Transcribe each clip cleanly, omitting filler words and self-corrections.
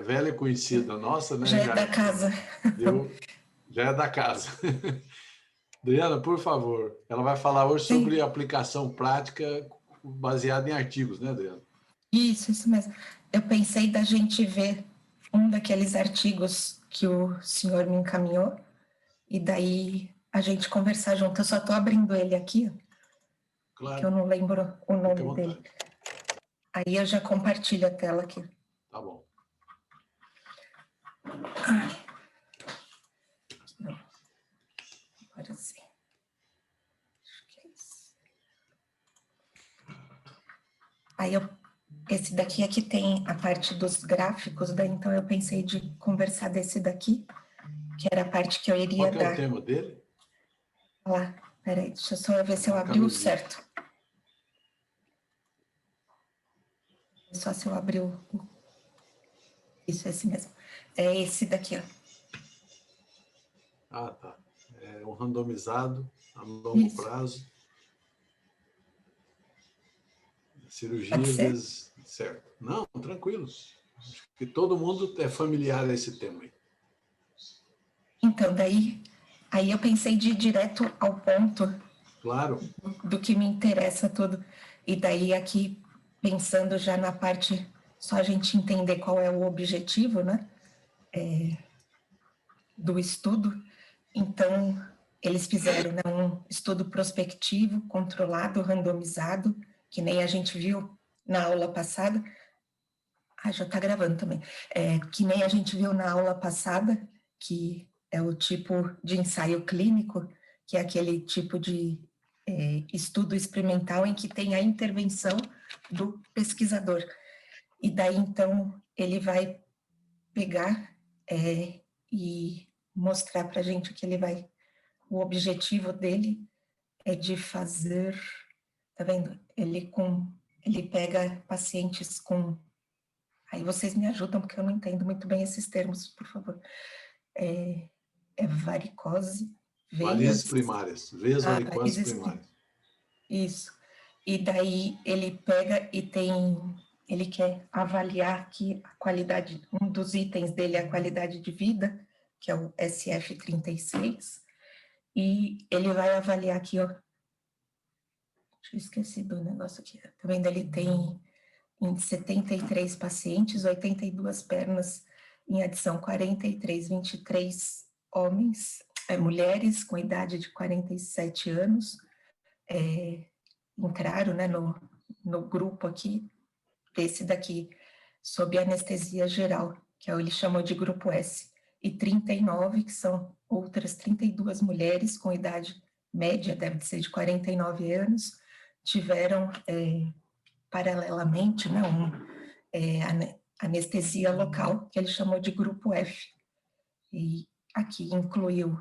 velha conhecida nossa, né? Já é da casa. Já é da casa. Adriana, por favor, ela vai falar hoje sobre aplicação prática baseada em artigos, né, Adriana? Isso mesmo. Eu pensei da gente ver um daqueles artigos que o senhor me encaminhou, e daí a gente conversar junto. Eu só estou abrindo ele aqui, claro. Que eu não lembro o nome dele. Aí eu já compartilho a tela aqui. Tá bom. Não. Agora sim. Acho que é isso. Aí esse daqui aqui tem a parte dos gráficos, daí então eu pensei de conversar desse daqui, que era a parte que eu iria dar. Qual que é o tema dele? Lá, peraí, deixa eu só ver se eu abri o certo. Só se eu abri o... Isso, esse mesmo. É esse daqui, ó. Ah, tá. É um randomizado a longo prazo. Cirurgias, certo. Não, tranquilos. Acho que todo mundo é familiar a esse tema aí. Então, daí eu pensei de ir direto ao ponto. Claro. Do que me interessa tudo. E daí aqui, pensando já na parte, só a gente entender qual é o objetivo, né? Do estudo. Então, eles fizeram, né, um estudo prospectivo, controlado, randomizado, que nem a gente viu na aula passada. Já está gravando também. Que nem a gente viu na aula passada, que é o tipo de ensaio clínico, que é aquele tipo de estudo experimental em que tem a intervenção do pesquisador. E daí, então, ele vai pegar e mostrar para a gente que o objetivo dele é de fazer, tá vendo? Ele pega pacientes com... Aí vocês me ajudam, porque eu não entendo muito bem esses termos, por favor. É varicose, Varizes primárias, veias varicosas primárias. Isso. E daí ele pega e ele quer avaliar aqui a qualidade, um dos itens dele é a qualidade de vida, que é o SF36, e ele vai avaliar aqui, ó, deixa eu esquecer do negócio aqui, tá vendo? Ele tem em 73 pacientes, 82 pernas, em adição 43, 23 homens, mulheres com idade de 47 anos, entraram, né, no grupo aqui, desse daqui, sob anestesia geral, que ele chamou de grupo S, e 39, que são outras 32 mulheres com idade média, deve ser de 49 anos, tiveram paralelamente, né, anestesia local, que ele chamou de grupo F. E aqui incluiu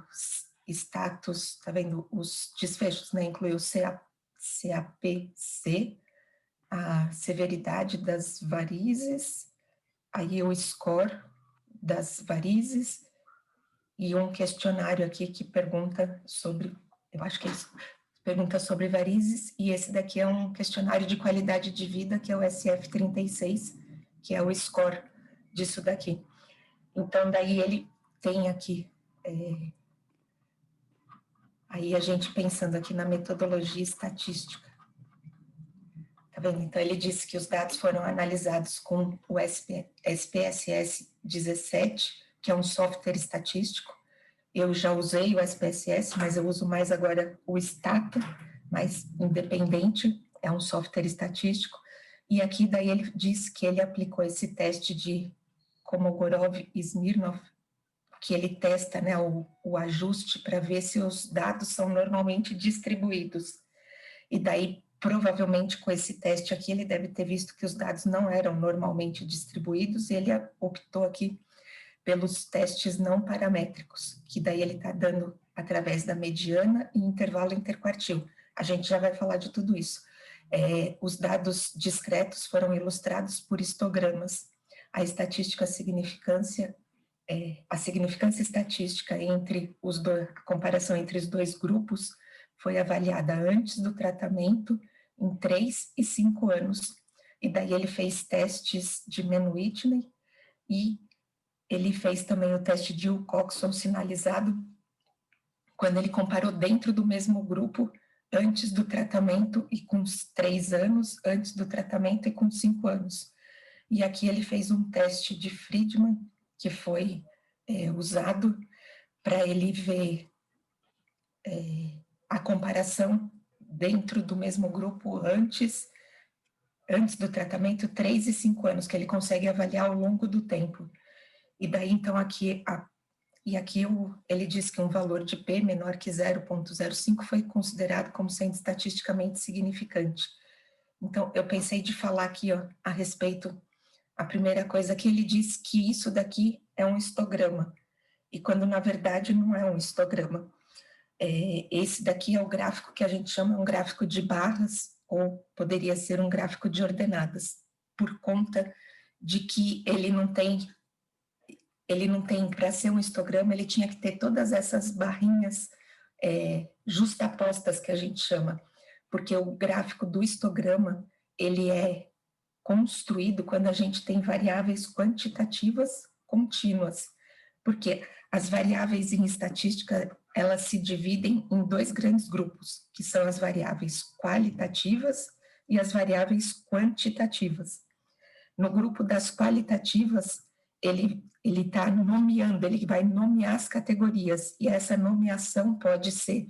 status, tá vendo, os desfechos, né, incluiu CAPC, a severidade das varizes, aí o score das varizes, e um questionário aqui que pergunta sobre, eu acho que é isso, pergunta sobre varizes, e esse daqui é um questionário de qualidade de vida, que é o SF36, que é o score disso daqui. Então, daí ele tem aqui, aí a gente pensando aqui na metodologia estatística. Tá vendo? Então, ele disse que os dados foram analisados com o SPSS 17, que é um software estatístico. Eu já usei o SPSS, mas eu uso mais agora o Stata, mais independente, é um software estatístico. E aqui, daí, ele diz que ele aplicou esse teste de Kolmogorov e Smirnov, que ele testa, né, o ajuste para ver se os dados são normalmente distribuídos. E daí, provavelmente, com esse teste aqui, ele deve ter visto que os dados não eram normalmente distribuídos, e ele optou aqui pelos testes não paramétricos, que daí ele está dando através da mediana e intervalo interquartil. A gente já vai falar de tudo isso. Os dados discretos foram ilustrados por histogramas. A significância estatística entre a comparação entre os dois grupos foi avaliada antes do tratamento, em 3 e 5 anos. E daí ele fez testes de Mann-Whitney e ele fez também o teste de Wilcoxon sinalizado, quando ele comparou dentro do mesmo grupo, antes do tratamento e com 3 anos, antes do tratamento e com 5 anos. E aqui ele fez um teste de Friedman, que foi usado para ele ver a comparação dentro do mesmo grupo antes do tratamento, 3 e 5 anos, que ele consegue avaliar ao longo do tempo. E daí, então, aqui ele diz que um valor de P menor que 0,05 foi considerado como sendo estatisticamente significante. Então, eu pensei de falar aqui a respeito, a primeira coisa que ele diz que isso daqui é um histograma, e quando na verdade não é um histograma. Esse daqui é o gráfico que a gente chama um gráfico de barras, ou poderia ser um gráfico de ordenadas, por conta de que ele não tem, para ser um histograma, ele tinha que ter todas essas barrinhas justapostas, que a gente chama, porque o gráfico do histograma, ele é construído quando a gente tem variáveis quantitativas contínuas, porque as variáveis em estatística, elas se dividem em 2 grandes grupos, que são as variáveis qualitativas e as variáveis quantitativas. No grupo das qualitativas, ele está nomeando, ele vai nomear as categorias, e essa nomeação pode ser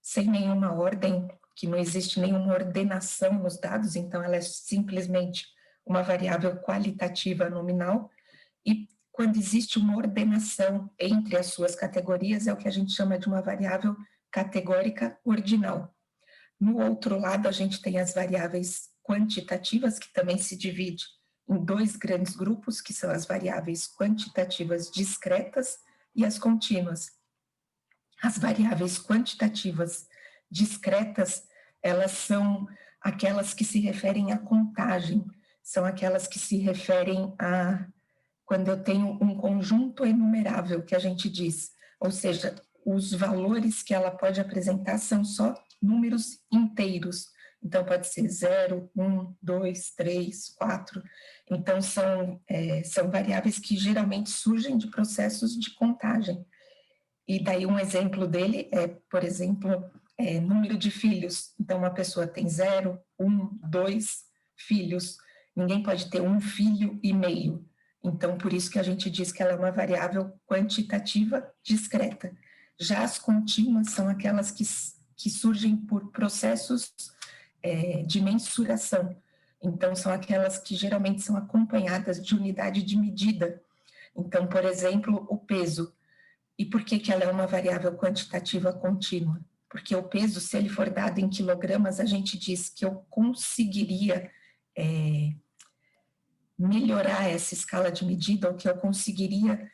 sem nenhuma ordem, que não existe nenhuma ordenação nos dados, então ela é simplesmente uma variável qualitativa nominal, e quando existe uma ordenação entre as suas categorias, é o que a gente chama de uma variável categórica ordinal. No outro lado, a gente tem as variáveis quantitativas, que também se divide em 2 grandes grupos, que são as variáveis quantitativas discretas e as contínuas. As variáveis quantitativas discretas, elas são aquelas que se referem à contagem, são aquelas que se referem a quando eu tenho um conjunto enumerável, que a gente diz, ou seja, os valores que ela pode apresentar são só números inteiros. Então, pode ser 0, 1, 2, 3, 4. Então, são variáveis que geralmente surgem de processos de contagem. E daí um exemplo dele é, por exemplo, número de filhos. Então, uma pessoa tem 0, 1, 2 filhos. Ninguém pode ter 1 filho e meio. Então, por isso que a gente diz que ela é uma variável quantitativa discreta. Já as contínuas são aquelas que surgem por processos de mensuração. Então, são aquelas que geralmente são acompanhadas de unidade de medida. Então, por exemplo, o peso. E por que ela é uma variável quantitativa contínua? Porque o peso, se ele for dado em quilogramas, a gente diz que eu conseguiria melhorar essa escala de medida, ou que eu conseguiria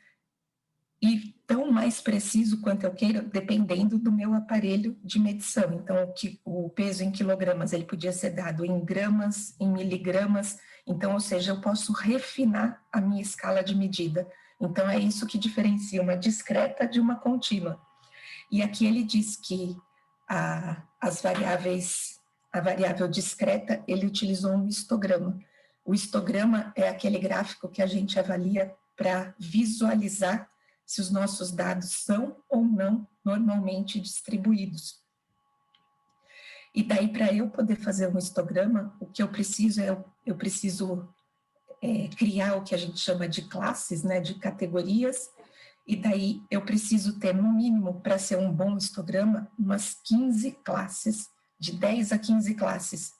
ir tão mais preciso quanto eu queira, dependendo do meu aparelho de medição. Então, o peso em quilogramas, ele podia ser dado em gramas, em miligramas, então, ou seja, eu posso refinar a minha escala de medida. Então, é isso que diferencia uma discreta de uma contínua. E aqui ele diz que a variável discreta, ele utilizou um histograma. O histograma é aquele gráfico que a gente avalia para visualizar se os nossos dados são ou não normalmente distribuídos. E daí, para eu poder fazer um histograma, o que eu preciso criar o que a gente chama de classes, né, de categorias, e daí eu preciso ter, no mínimo, para ser um bom histograma, umas 15 classes, de 10 a 15 classes,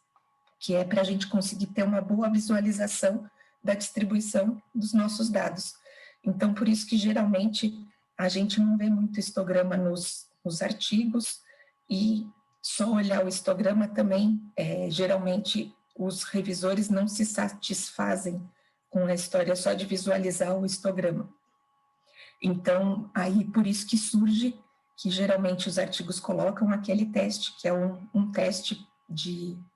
que é para a gente conseguir ter uma boa visualização da distribuição dos nossos dados. Então, por isso que, geralmente, a gente não vê muito histograma nos artigos, e só olhar o histograma também, geralmente, os revisores não se satisfazem com a história só de visualizar o histograma. Então, aí, por isso que surge que, geralmente, os artigos colocam aquele teste, que é um teste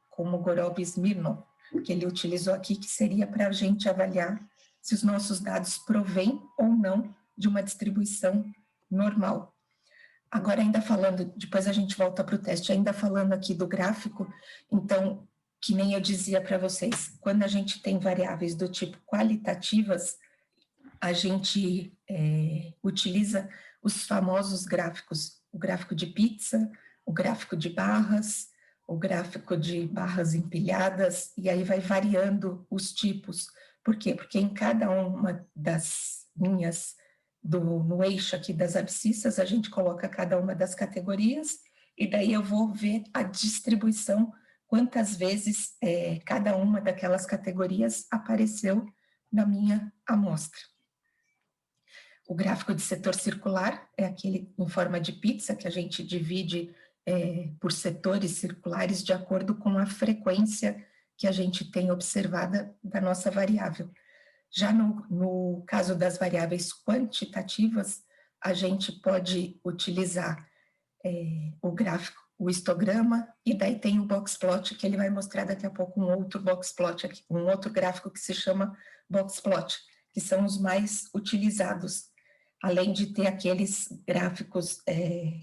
como Gorob-Smirnov, que ele utilizou aqui, que seria para a gente avaliar se os nossos dados provêm ou não de uma distribuição normal. Agora, ainda falando, depois a gente volta para o teste, ainda falando aqui do gráfico, então, que nem eu dizia para vocês, quando a gente tem variáveis do tipo qualitativas, a gente utiliza os famosos gráficos, o gráfico de pizza, o gráfico de barras, o gráfico de barras empilhadas, e aí vai variando os tipos. Por quê? Porque em cada uma das linhas no eixo aqui das abscissas, a gente coloca cada uma das categorias, e daí eu vou ver a distribuição, quantas vezes cada uma daquelas categorias apareceu na minha amostra. O gráfico de setor circular é aquele em forma de pizza que a gente divide por setores circulares de acordo com a frequência que a gente tem observada da nossa variável. Já no caso das variáveis quantitativas, a gente pode utilizar o gráfico, o histograma, e daí tem o boxplot, que ele vai mostrar daqui a pouco um outro boxplot aqui, um outro gráfico que se chama boxplot, que são os mais utilizados, além de ter aqueles gráficos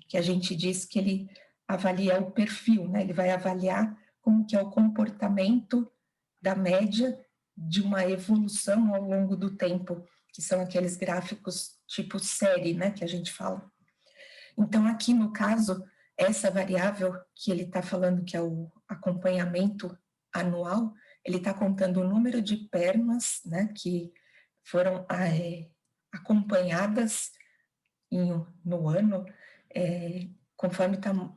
que a gente diz que ele avalia o perfil, né? Ele vai avaliar como que é o comportamento da média de uma evolução ao longo do tempo, que são aqueles gráficos tipo série, né, que a gente fala. Então, aqui no caso, essa variável que ele está falando, que é o acompanhamento anual, ele está contando o número de pernas, né, que foram acompanhadas no ano,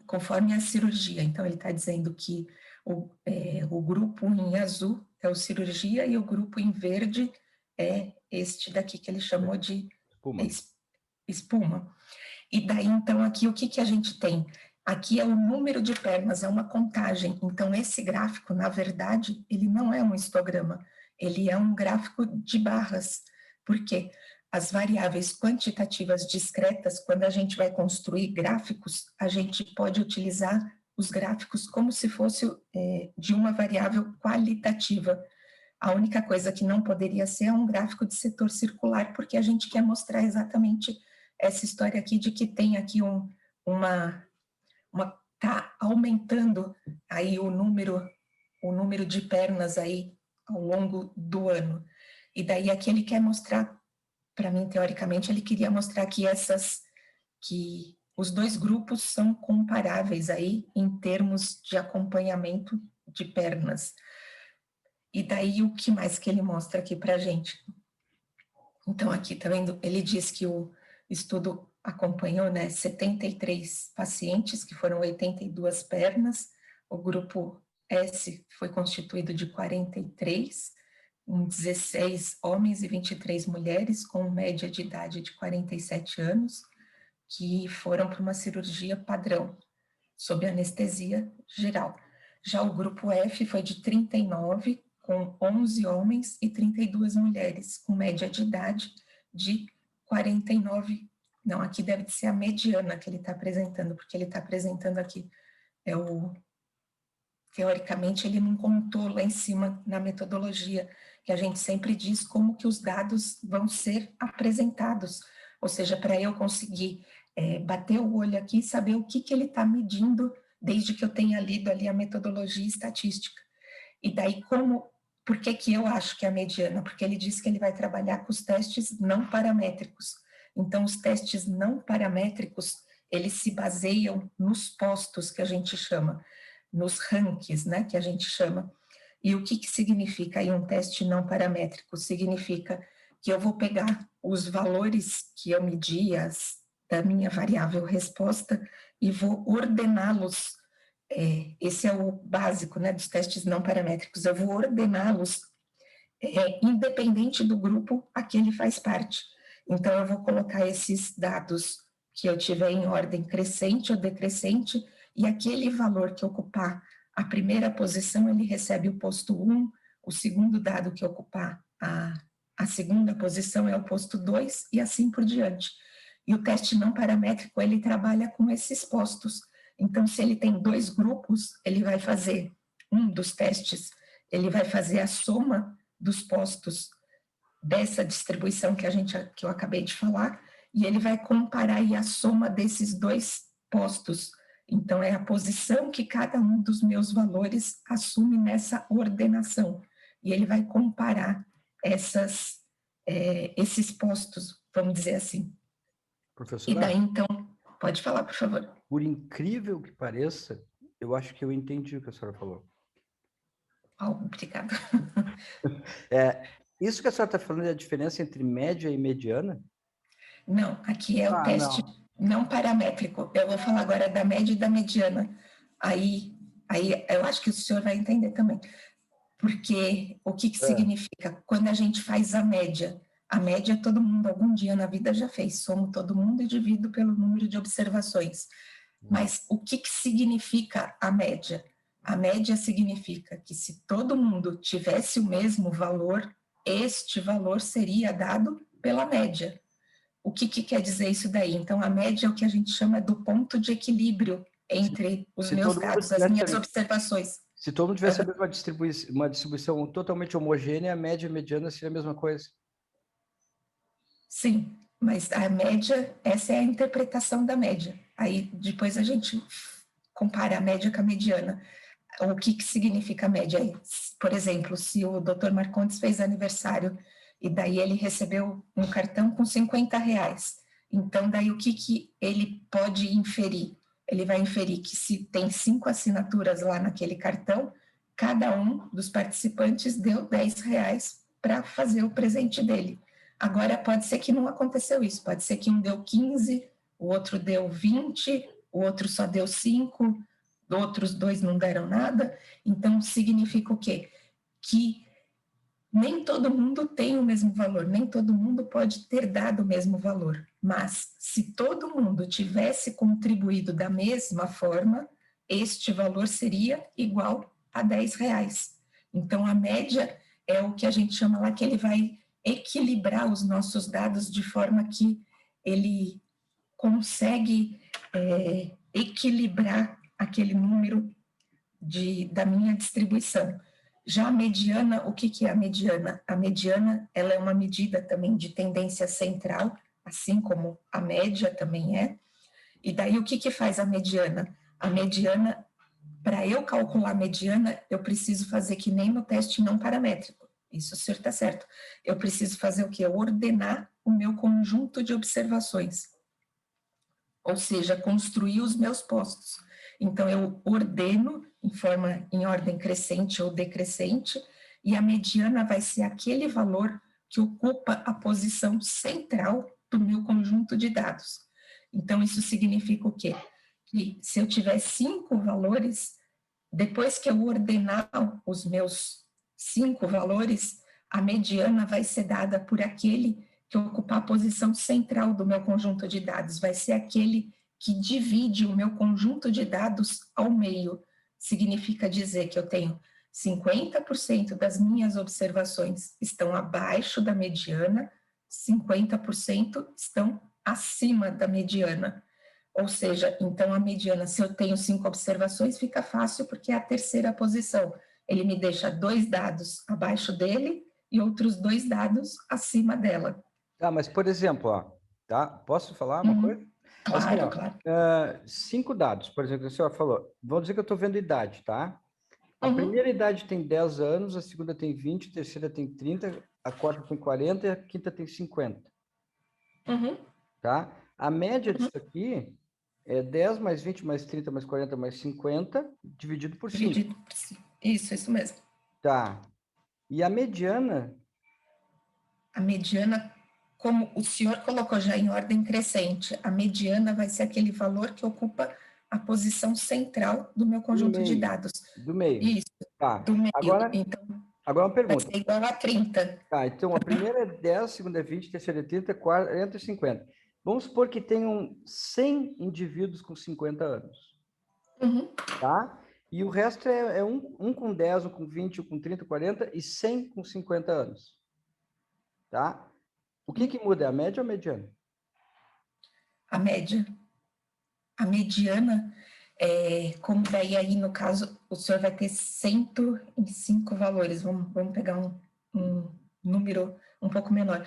conforme a cirurgia. Então, ele está dizendo que o grupo em azul é o cirurgia e o grupo em verde é este daqui que ele chamou de espuma. E daí, então, aqui o que a gente tem? Aqui é o número de pernas, é uma contagem. Então, esse gráfico, na verdade, ele não é um histograma, ele é um gráfico de barras. Por quê? As variáveis quantitativas discretas, quando a gente vai construir gráficos, a gente pode utilizar os gráficos como se fosse de uma variável qualitativa. A única coisa que não poderia ser é um gráfico de setor circular, porque a gente quer mostrar exatamente essa história aqui de que tem aqui tá aumentando aí o número de pernas aí ao longo do ano. E daí aqui ele quer mostrar, para mim, teoricamente, ele queria mostrar que os dois grupos são comparáveis aí em termos de acompanhamento de pernas. E daí o que mais que ele mostra aqui para a gente? Então aqui, tá vendo? Ele diz que o estudo acompanhou, né, 73 pacientes, que foram 82 pernas, o grupo S foi constituído de 43, 16 homens e 23 mulheres, com média de idade de 47 anos, que foram para uma cirurgia padrão, sob anestesia geral. Já o grupo F foi de 39, com 11 homens e 32 mulheres, com média de idade de 49. Não, aqui deve ser a mediana que ele está apresentando, porque ele está apresentando aqui, teoricamente, ele não contou lá em cima na metodologia, que a gente sempre diz como que os dados vão ser apresentados, ou seja, para eu conseguir bater o olho aqui e saber o que ele está medindo, desde que eu tenha lido ali a metodologia estatística. E daí, por que eu acho que é a mediana? Porque ele diz que ele vai trabalhar com os testes não paramétricos. Então, os testes não paramétricos, eles se baseiam nos postos que a gente chama, nos rankings, né, que a gente chama. E o que significa aí um teste não paramétrico? Significa que eu vou pegar os valores que eu medi da minha variável resposta e vou ordená-los. Esse é o básico, né, dos testes não paramétricos. Eu vou ordená-los independente do grupo a que ele faz parte. Então, eu vou colocar esses dados que eu tiver em ordem crescente ou decrescente, e aquele valor que ocupar a primeira posição, ele recebe o posto 1, o segundo dado que ocupar a segunda posição é o posto 2, e assim por diante. E o teste não paramétrico, ele trabalha com esses postos. Então, se ele tem dois grupos, ele vai fazer um dos testes, ele vai fazer a soma dos postos dessa distribuição que eu acabei de falar, e ele vai comparar aí a soma desses dois postos. Então, é a posição que cada um dos meus valores assume nessa ordenação. E ele vai comparar esses postos, vamos dizer assim. Professora, E daí, então, pode falar, por favor. por incrível que pareça, eu acho que eu entendi o que a senhora falou. Obrigada. Isso que a senhora está falando é a diferença entre média e mediana? Não, aqui é o teste não paramétrico. Eu vou falar agora da média e da mediana. Aí eu acho que o senhor vai entender também. Porque o que significa? Quando a gente faz a média todo mundo algum dia na vida já fez. Somo todo mundo e divido pelo número de observações. Mas o que significa a média? A média significa que se todo mundo tivesse o mesmo valor, este valor seria dado pela média. O que quer dizer isso daí? Então, a média é o que a gente chama do ponto de equilíbrio entre os meus dados, as minhas observações. Se todo mundo tivesse uma distribuição totalmente homogênea, a média e a mediana seria a mesma coisa. Sim, mas a média, essa é a interpretação da média. Aí depois a gente compara a média com a mediana. O que significa a média? Por exemplo, se o Dr. Marcondes fez aniversário e daí ele recebeu um cartão com R$50, então daí o que ele pode inferir? Ele vai inferir que se tem 5 assinaturas lá naquele cartão, cada um dos participantes deu R$10 para fazer o presente dele. Agora, pode ser que não aconteceu isso, pode ser que um deu 15, o outro deu 20, o outro só deu 5, outros 2 não deram nada. Então, significa o quê? Que nem todo mundo tem o mesmo valor, nem todo mundo pode ter dado o mesmo valor, mas se todo mundo tivesse contribuído da mesma forma, este valor seria igual a R$10. Então, a média é o que a gente chama lá que ele vai equilibrar os nossos dados de forma que ele consegue equilibrar aquele número da minha distribuição. Já a mediana, o que é a mediana? A mediana, ela é uma medida também de tendência central, assim como a média também é. E daí, o que faz a mediana? A mediana, para eu calcular a mediana, eu preciso fazer que nem no teste não paramétrico. Isso o senhor está certo. Eu preciso fazer o quê? Ordenar o meu conjunto de observações. Ou seja, construir os meus postos. Então, eu ordeno em ordem crescente ou decrescente, e a mediana vai ser aquele valor que ocupa a posição central do meu conjunto de dados. Então, isso significa o quê? Que se eu tiver 5 valores, depois que eu ordenar os meus 5 valores, a mediana vai ser dada por aquele que ocupar a posição central do meu conjunto de dados, vai ser aquele que divide o meu conjunto de dados ao meio. Significa dizer que eu tenho 50% das minhas observações estão abaixo da mediana, 50% estão acima da mediana. Ou seja, então a mediana, se eu tenho 5 observações, fica fácil porque é a terceira posição. Ele me deixa 2 dados abaixo dele e outros 2 dados acima dela. Tá, mas por exemplo, tá? Posso falar uma coisa? Claro, assim, claro. 5 dados, por exemplo, a senhora falou. Vamos dizer que eu estou vendo idade, tá? A primeira idade tem 10 anos, a segunda tem 20, a terceira tem 30, a quarta tem 40 e a quinta tem 50. Tá? A média disso aqui é 10 mais 20 mais 30 mais 40 mais 50 dividido por 5. Isso mesmo. Tá. E a mediana? A mediana, como o senhor colocou já em ordem crescente, a mediana vai ser aquele valor que ocupa a posição central do meu conjunto de dados. Do meio. Isso, tá. do meio. Agora uma pergunta. Vai ser igual a 30. Tá, então a primeira é 10, a segunda é 20, a terceira é 30, a quarta é 50. Vamos supor que tenham 100 indivíduos com 50 anos. Tá? E o resto é um com 10, um com 20, um com 30, 40 e 100 com 50 anos. Tá? O que muda? É a média ou a mediana? A média. A mediana, como daí aí no caso, o senhor vai ter 105 valores. Vamos pegar um número um pouco menor.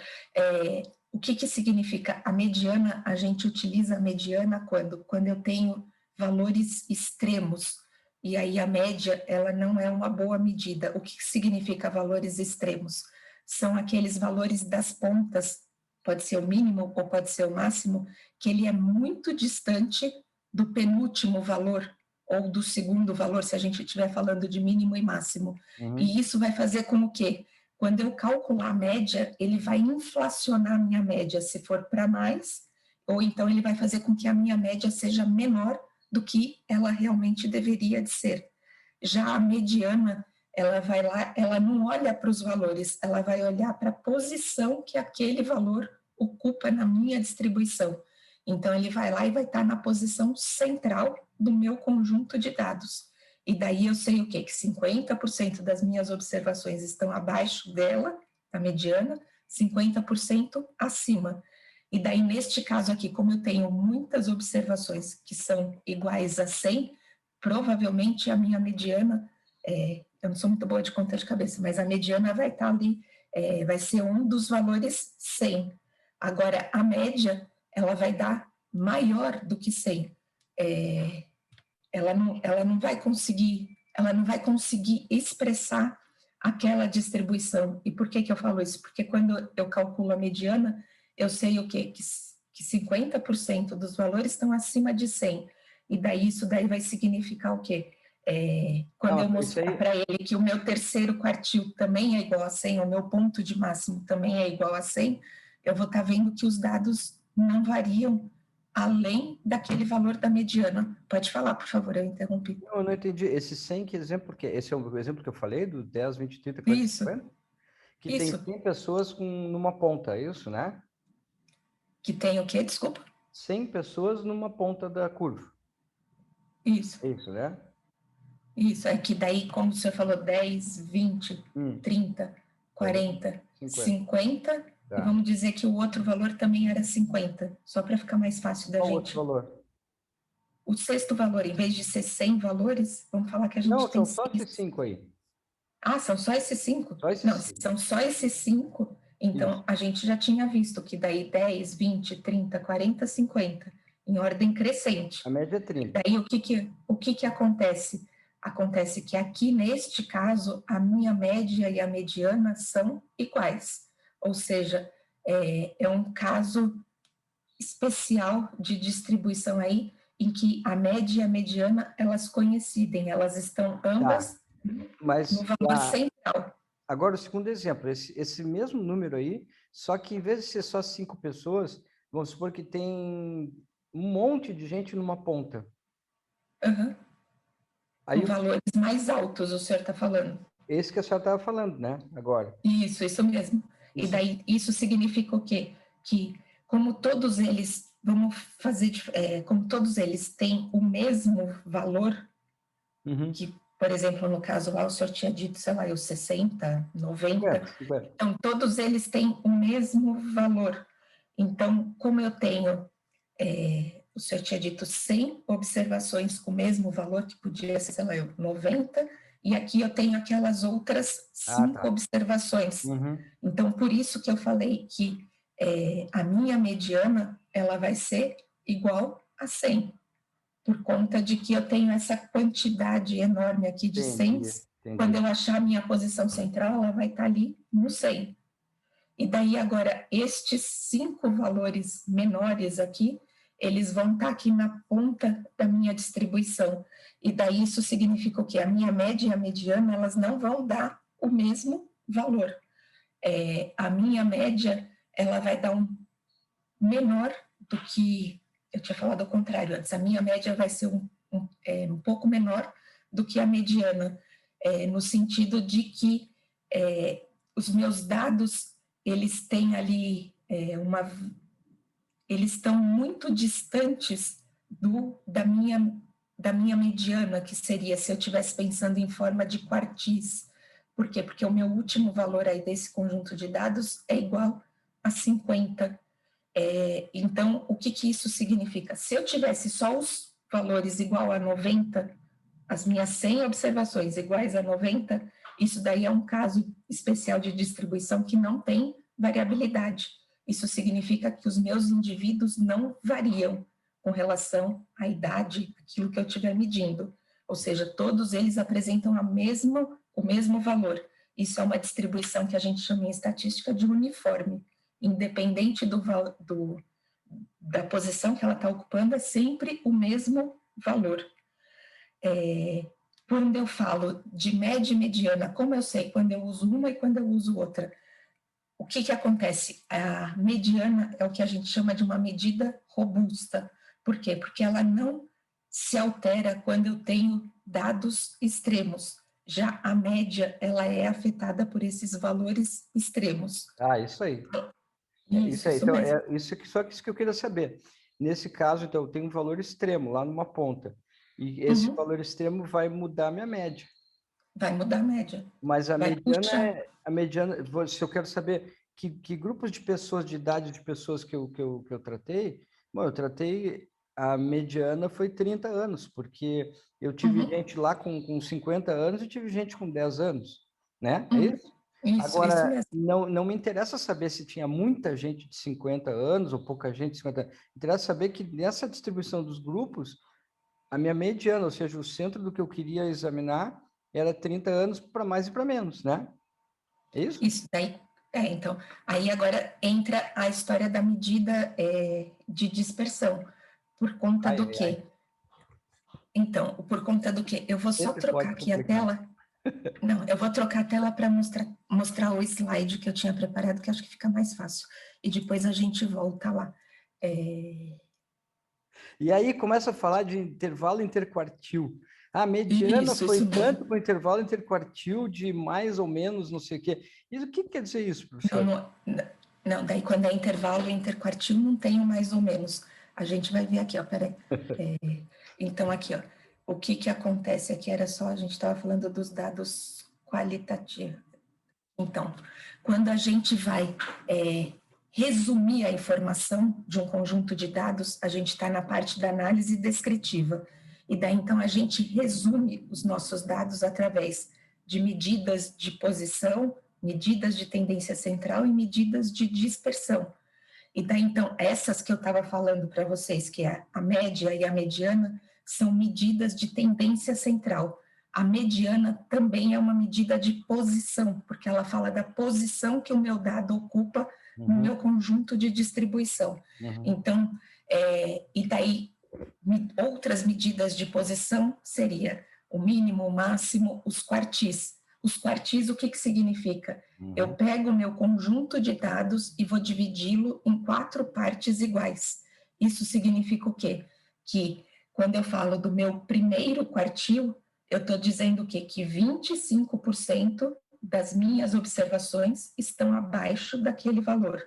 O que significa a mediana? A gente utiliza a mediana quando eu tenho valores extremos. E aí a média, ela não é uma boa medida. O que significa valores extremos? são aqueles valores das pontas, pode ser o mínimo ou pode ser o máximo, que ele é muito distante do penúltimo valor ou do segundo valor, se a gente estiver falando de mínimo e máximo. E isso vai fazer com o quê? Quando eu calcular a média, ele vai inflacionar a minha média, se for para mais, ou então ele vai fazer com que a minha média seja menor do que ela realmente deveria de ser. Já a mediana, ela vai lá, ela não olha para os valores, ela vai olhar para a posição que aquele valor ocupa na minha distribuição. Então, ele vai lá e vai estar na posição central do meu conjunto de dados. E daí eu sei o quê? Que 50% das minhas observações estão abaixo dela, da mediana, 50% acima. E daí, neste caso aqui, como eu tenho muitas observações que são iguais a 100, provavelmente a minha mediana, eu não sou muito boa de conta de cabeça, mas a mediana vai estar ali, vai ser um dos valores 100. Agora, a média, ela vai dar maior do que 100. Ela não vai conseguir expressar aquela distribuição. E por que eu falo isso? Porque quando eu calculo a mediana, eu sei o quê? Que 50% dos valores estão acima de 100. E daí isso daí vai significar o quê? Quando eu mostrar para ele que o meu terceiro quartil também é igual a 100, o meu ponto de máximo também é igual a 100, eu vou estar vendo que os dados não variam além daquele valor da mediana. Pode falar, por favor, eu interrompi. Não, eu não entendi. Esse 100, que exemplo? Porque esse é o exemplo que eu falei, do 10, 20, 30, 40, isso. 50? Que isso. tem 100 pessoas numa ponta, é isso, né? Que tem o quê? Desculpa. 100 pessoas numa ponta da curva. Isso. É isso, né? Isso, é que daí, como o senhor falou, 10, 20, 30, 40, 50, tá. E vamos dizer que o outro valor também era 50, só para ficar mais fácil da gente. Qual outro valor? O sexto valor, em vez de ser 100 valores, vamos falar que a gente não, tem... Não, são só esses 5 aí. Ah, são só esses 5? Só esses não, 5. São só esses 5, então isso. A gente já tinha visto que daí 10, 20, 30, 40, 50, em ordem crescente. A média é 30. Daí o que acontece? Acontece que aqui, neste caso, a minha média e a mediana são iguais. Ou seja, é um caso especial de distribuição aí, em que a média e a mediana, elas coincidem, elas estão ambas no valor central. Agora, o segundo exemplo, esse mesmo número aí, só que em vez de ser só 5 pessoas, vamos supor que tem um monte de gente numa ponta. Aí, com valores mais altos, o senhor está falando. Esse que a senhora estava falando, né? Agora. Isso mesmo. Isso. E daí, isso significa o quê? Que, como todos eles, como todos eles têm o mesmo valor, que, por exemplo, no caso lá, o senhor tinha dito, sei lá, os 60, 90, 50. Então, todos eles têm o mesmo valor. Então, como eu tenho... o senhor tinha dito 100 observações com o mesmo valor, que podia ser, sei lá, 90, e aqui eu tenho aquelas outras 5 observações. Então, por isso que eu falei que a minha mediana, ela vai ser igual a 100, por conta de que eu tenho essa quantidade enorme aqui de 100. Quando eu achar a minha posição central, ela vai estar ali no 100. E daí, agora, estes 5 valores menores aqui, eles vão estar aqui na ponta da minha distribuição. E daí isso significa o quê? A minha média e a mediana, elas não vão dar o mesmo valor. A minha média, ela vai dar um menor do que... Eu tinha falado ao contrário antes. A minha média vai ser um pouco menor do que a mediana, no sentido de que os meus dados, eles têm ali eles estão muito distantes da minha mediana, que seria se eu estivesse pensando em forma de quartis. Por quê? Porque o meu último valor aí desse conjunto de dados é igual a 50. Então, o que isso significa? Se eu tivesse só os valores igual a 90, as minhas 100 observações iguais a 90, isso daí é um caso especial de distribuição que não tem variabilidade. Isso significa que os meus indivíduos não variam com relação à idade, aquilo que eu estiver medindo. Ou seja, todos eles apresentam o mesmo valor. isso é uma distribuição que a gente chama em estatística de uniforme. Independente da posição que ela está ocupando, é sempre o mesmo valor. Quando eu falo de média e mediana, como eu sei quando eu uso uma e quando eu uso outra? O que acontece? A mediana é o que a gente chama de uma medida robusta. Por quê? Porque ela não se altera quando eu tenho dados extremos. Já a média, ela é afetada por esses valores extremos. Isso aí. Isso aí. Então, mesmo. só isso que eu queria saber. Nesse caso, então, eu tenho um valor extremo lá numa ponta. E esse valor extremo vai mudar a minha média. Vai mudar a média. Mas a vai mediana puxar. a mediana, se eu quero saber que grupos de pessoas, de idade de pessoas que eu tratei, bom, eu tratei, a mediana foi 30 anos, porque eu tive gente lá com 50 anos e tive gente com 10 anos, né? É isso? Agora, mesmo. não me interessa saber se tinha muita gente de 50 anos ou pouca gente de 50 anos. Interessa saber que nessa distribuição dos grupos, a minha mediana, ou seja, o centro do que eu queria examinar, era 30 anos para mais e para menos, né? É isso? Isso daí. Então, aí agora entra a história da medida de dispersão. Por conta do quê? Então, por conta do quê? Eu vou só trocar aqui a tela. Não, eu vou trocar a tela para mostrar o slide que eu tinha preparado, que acho que fica mais fácil. E depois a gente volta lá. E aí começa a falar de intervalo interquartil. A mediana foi tanto para o intervalo interquartil de mais ou menos não sei o quê. E o que quer dizer isso, professor? Não, daí quando é intervalo interquartil não tem o mais ou menos. A gente vai ver aqui, ó, peraí. Então, aqui, ó, o que acontece aqui era só, a gente estava falando dos dados qualitativos. Então, quando a gente vai resumir a informação de um conjunto de dados, a gente está na parte da análise descritiva. E daí, então, a gente resume os nossos dados através de medidas de posição, medidas de tendência central e medidas de dispersão. E daí, então, essas que eu estava falando para vocês, que é a média e a mediana, são medidas de tendência central. A mediana também é uma medida de posição, porque ela fala da posição que o meu dado ocupa no meu conjunto de distribuição. Então, e daí, outras medidas de posição seria o mínimo, o máximo, os quartis. Os quartis, o que significa? Eu pego o meu conjunto de dados e vou dividi-lo em 4 partes iguais. Isso significa o quê? Que quando eu falo do meu primeiro quartil, eu estou dizendo o quê? Que 25% das minhas observações estão abaixo daquele valor.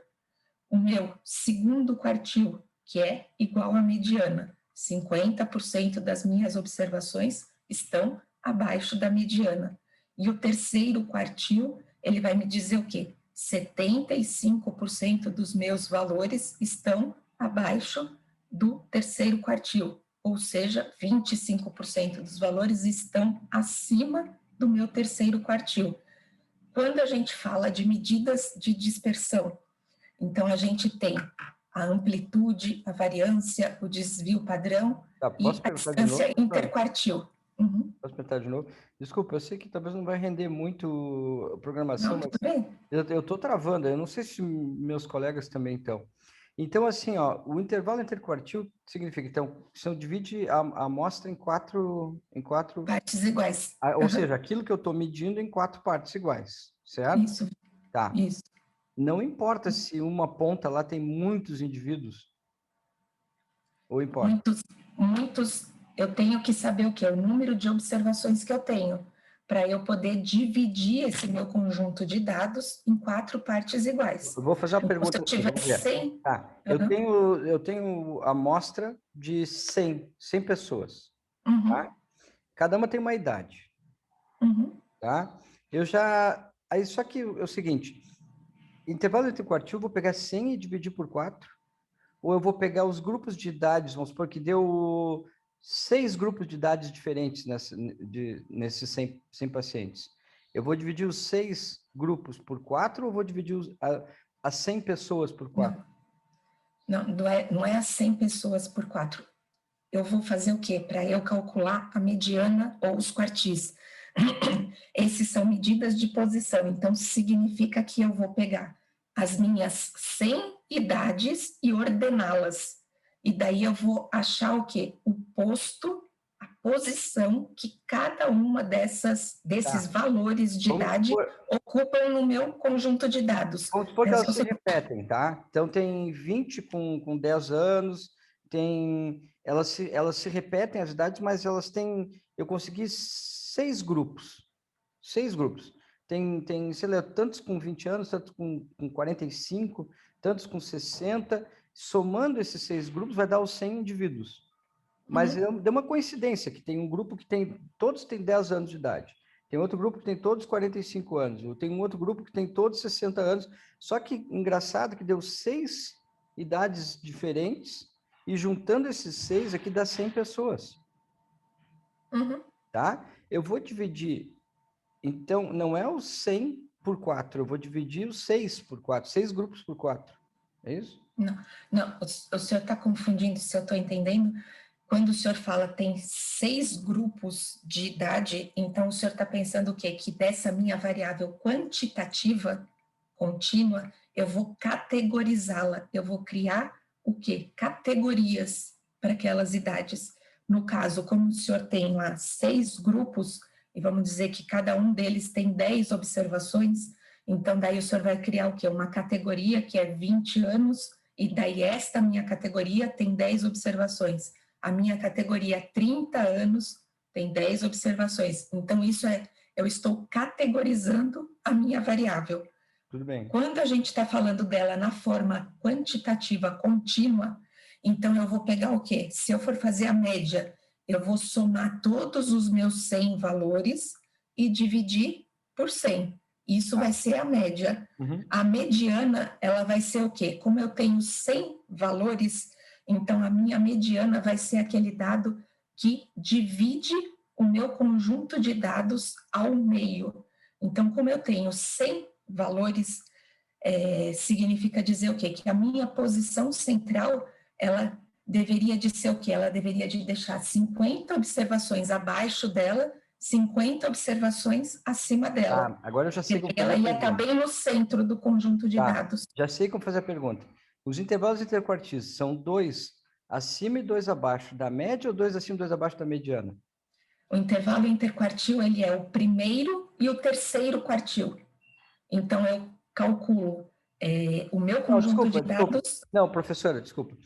O meu segundo quartil, que é igual à mediana, 50% das minhas observações estão abaixo da mediana. E o terceiro quartil, ele vai me dizer o quê? 75% dos meus valores estão abaixo do terceiro quartil, ou seja, 25% dos valores estão acima do meu terceiro quartil. Quando a gente fala de medidas de dispersão, então a gente tem a amplitude, a variância, o desvio padrão e a distância interquartil. Posso perguntar de novo? Desculpa, eu sei que talvez não vai render muito a programação, não, mas eu estou travando, eu não sei se meus colegas também estão. Então, assim, ó, o intervalo interquartil significa, então, se eu divide a amostra em quatro partes iguais. Ou seja, aquilo que eu estou medindo em 4 partes iguais, certo? Isso. Tá. Isso. Não importa se uma ponta lá tem muitos indivíduos, ou importa? Muitos, eu tenho que saber o quê? O número de observações que eu tenho, para eu poder dividir esse meu conjunto de dados em 4 partes iguais. Eu vou fazer uma pergunta. Se eu tiver 100... Tá. Eu tenho amostra de 100 pessoas. Tá? Cada uma tem uma idade. Tá? Aí, só que é o seguinte, intervalo interquartil, eu vou pegar 100 e dividir por 4, ou eu vou pegar os grupos de idades, vamos supor que deu 6 grupos de idades diferentes nesses 100 pacientes. Eu vou dividir os 6 grupos por 4 ou vou dividir as 100 pessoas por 4? Não é as 100 pessoas por 4. Eu vou fazer o quê? Para eu calcular a mediana ou os quartis. Esses são medidas de posição, então significa que eu vou pegar as minhas 100 idades e ordená-las. E daí eu vou achar o quê? O posto, a posição que cada uma desses valores de idade ocupam no meu conjunto de dados. Vamos supor que elas se repetem, tá? Então, tem 20 com 10 anos, elas se repetem as idades, mas elas têm... Eu consegui 6 grupos. 6 grupos. Tem, sei lá, tantos com 20 anos, tantos com 45, tantos com 60. Somando esses 6 grupos, vai dar os 100 indivíduos. Mas deu uma coincidência, que tem um grupo que todos têm 10 anos de idade. Tem outro grupo que tem todos 45 anos. Tem um outro grupo que tem todos 60 anos. Só que, engraçado, que deu 6 idades diferentes, e juntando esses 6 aqui dá 100 pessoas. Tá? Eu vou dividir... Então, não é os 100 por 4, eu vou dividir os 6 por 4, 6 grupos por 4. É isso? Não, o senhor está confundindo, se eu estou entendendo. Quando o senhor fala tem 6 grupos de idade, então o senhor está pensando o quê? Que dessa minha variável quantitativa contínua, eu vou categorizá-la, eu vou criar o quê? Categorias para aquelas idades. No caso, como o senhor tem lá 6 grupos, e vamos dizer que cada um deles tem 10 observações, então daí o senhor vai criar o quê? Uma categoria que é 20 anos, e daí esta minha categoria tem 10 observações. A minha categoria 30 anos tem 10 observações. Então isso eu estou categorizando a minha variável. Tudo bem. Quando a gente está falando dela na forma quantitativa contínua, então eu vou pegar o quê? Se eu for fazer a média, eu vou somar todos os meus 100 valores e dividir por 100. Isso vai ser a média. A mediana, ela vai ser o quê? Como eu tenho 100 valores, então a minha mediana vai ser aquele dado que divide o meu conjunto de dados ao meio. Então, como eu tenho 100 valores, significa dizer o quê? Que a minha posição central, ela deveria de ser o quê? Ela deveria de deixar 50 observações abaixo dela, 50 observações acima dela. Agora eu já sei como fazer ela ia estar bem no centro do conjunto de dados. Já sei como fazer a pergunta. Os intervalos interquartis são 2 acima e 2 abaixo da média ou 2 acima e 2 abaixo da mediana? O intervalo interquartil, ele é o primeiro e o terceiro quartil. Então, eu calculo o meu conjunto de dados... Não, professora, desculpa.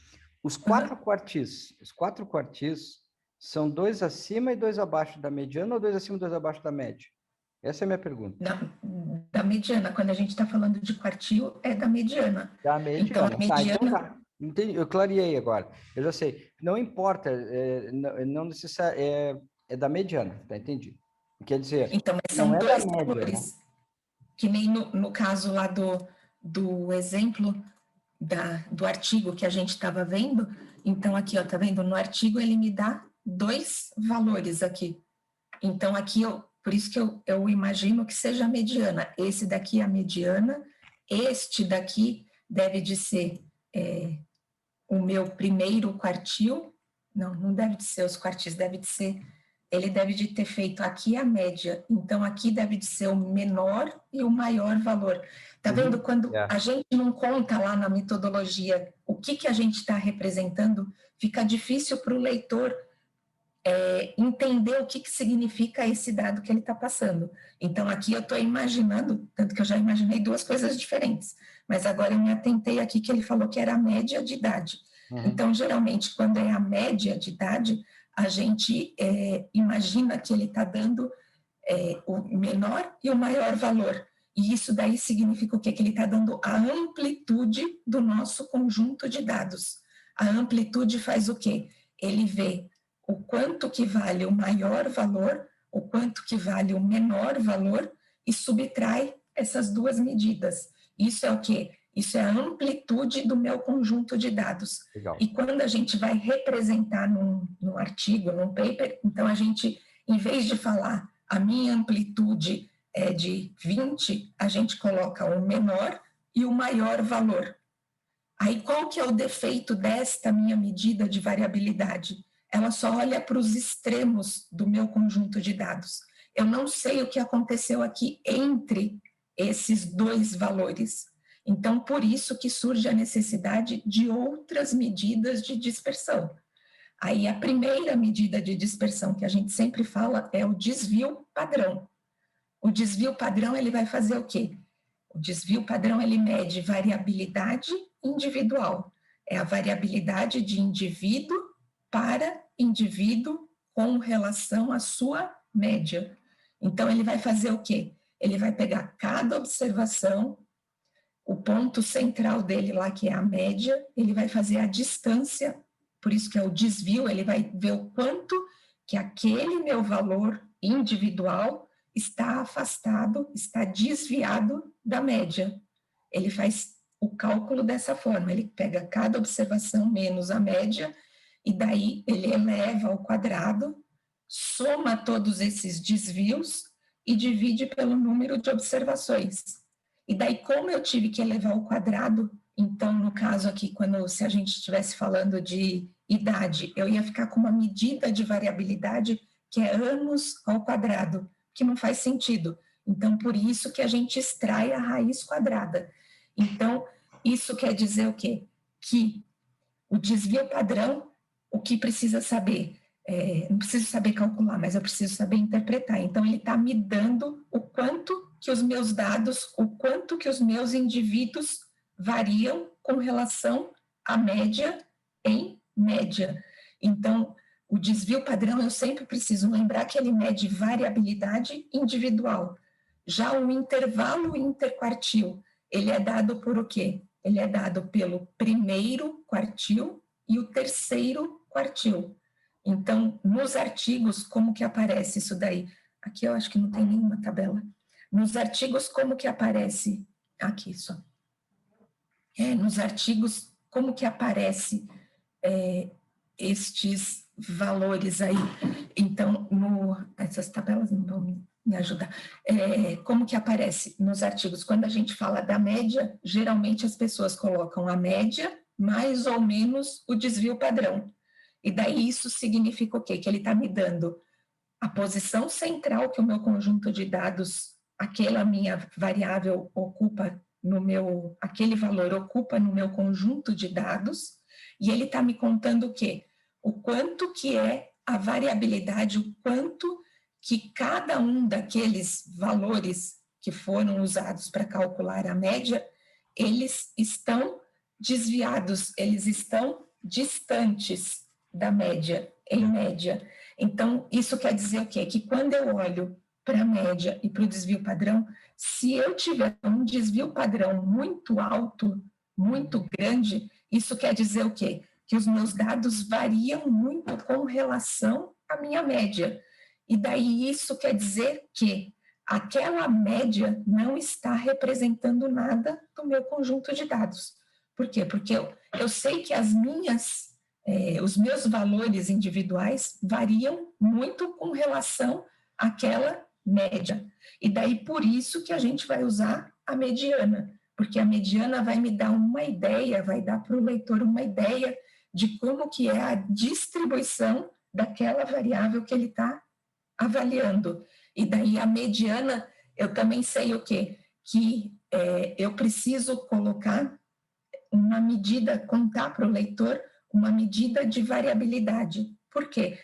Os 4 quartis são 2 acima e 2 abaixo da mediana ou 2 acima e 2 abaixo da média? Essa é a minha pergunta. Da mediana. Quando a gente está falando de quartil, é da mediana. Da mediana. Então, a mediana... Entendi, eu clareei agora. Eu já sei. Não importa, não necessariamente, é da mediana, tá? Entendi. Quer dizer, então, mas são 2 valores. Né? Que nem no caso lá do exemplo do artigo que a gente estava vendo. Então, aqui, ó, tá vendo? No artigo, ele me dá 2 valores aqui. Então, aqui, por isso que eu imagino que seja a mediana. Esse daqui é a mediana, este daqui deve de ser o meu primeiro quartil. Não deve de ser os quartis, ele deve de ter feito aqui a média. Então, aqui deve de ser o menor e o maior valor. Tá vendo? Quando a gente não conta lá na metodologia o que a gente está representando, fica difícil para o leitor entender o que significa esse dado que ele está passando. Então, aqui eu estou imaginando, tanto que eu já imaginei 2 coisas diferentes, mas agora eu me atentei aqui que ele falou que era a média de idade. Então, geralmente, quando é a média de idade, a gente imagina que ele está dando o menor e o maior valor. E isso daí significa o quê? Que ele está dando a amplitude do nosso conjunto de dados. A amplitude faz o quê? Ele vê o quanto que vale o maior valor, o quanto que vale o menor valor, e subtrai essas 2 medidas. Isso é o quê? Isso é a amplitude do meu conjunto de dados. Legal. E quando a gente vai representar num artigo, num paper, então a gente, em vez de falar a minha amplitude é de 20, a gente coloca o menor e o maior valor. Aí qual que é o defeito desta minha medida de variabilidade? Ela só olha para os extremos do meu conjunto de dados. eu não sei o que aconteceu aqui entre esses dois valores. Então, por isso que surge a necessidade de outras medidas de dispersão. Aí, a primeira medida de dispersão que a gente sempre fala é o desvio padrão. O desvio padrão, ele vai fazer o quê? O desvio padrão, ele mede variabilidade individual. É a variabilidade de indivíduo para indivíduo com relação à sua média. Então, ele vai fazer o quê? Ele vai pegar cada observação, o ponto central dele lá, que é a média, ele vai fazer a distância, por isso que é o desvio, ele vai ver o quanto que aquele meu valor individual está afastado, está desviado da média. Ele faz o cálculo dessa forma, ele pega cada observação menos a média, e daí ele eleva ao quadrado, soma todos esses desvios e divide pelo número de observações. E daí, como eu tive que elevar ao quadrado, então, no caso aqui, se a gente estivesse falando de idade, eu ia ficar com uma medida de variabilidade que é anos ao quadrado, que não faz sentido. Então, por isso que a gente extrai a raiz quadrada. Então, isso quer dizer o quê? Que o desvio padrão, o que precisa saber? Não preciso saber calcular, mas eu preciso saber interpretar. Então, ele está me dando o quanto que os meus dados, o quanto que os meus indivíduos variam com relação à média em média. Então, o desvio padrão, eu sempre preciso lembrar que ele mede variabilidade individual. Já o intervalo interquartil, ele é dado por o quê? Ele é dado pelo primeiro quartil e o terceiro quartil. Então, nos artigos, como que aparece isso daí? Aqui eu acho que não tem nenhuma tabela. Nos artigos, como que aparece? Aqui só. Nos artigos, como que aparece estes valores aí? Então, essas tabelas não vão me ajudar. Como que aparece nos artigos? Quando a gente fala da média, geralmente as pessoas colocam a média mais ou menos o desvio padrão. E daí isso significa o quê? Que ele está me dando a posição central que o meu conjunto de dados, aquela minha variável ocupa aquele valor ocupa no meu conjunto de dados, e ele está me contando o quê? O quanto que é a variabilidade, o quanto que cada um daqueles valores que foram usados para calcular a média, eles estão desviados, eles estão distantes da média, em média. Então, isso quer dizer o quê? Que quando eu olho para a média e para o desvio padrão, se eu tiver um desvio padrão muito alto, muito grande, isso quer dizer o quê? Que os meus dados variam muito com relação à minha média. E daí isso quer dizer que aquela média não está representando nada do meu conjunto de dados. Por quê? Porque eu sei que os meus valores individuais variam muito com relação àquela média. E daí, por isso que a gente vai usar a mediana, porque a mediana vai me dar uma ideia, vai dar para o leitor uma ideia de como que é a distribuição daquela variável que ele está avaliando. E daí, a mediana, eu também sei o quê? Que eu preciso colocar uma medida, contar para o leitor uma medida de variabilidade. Por quê?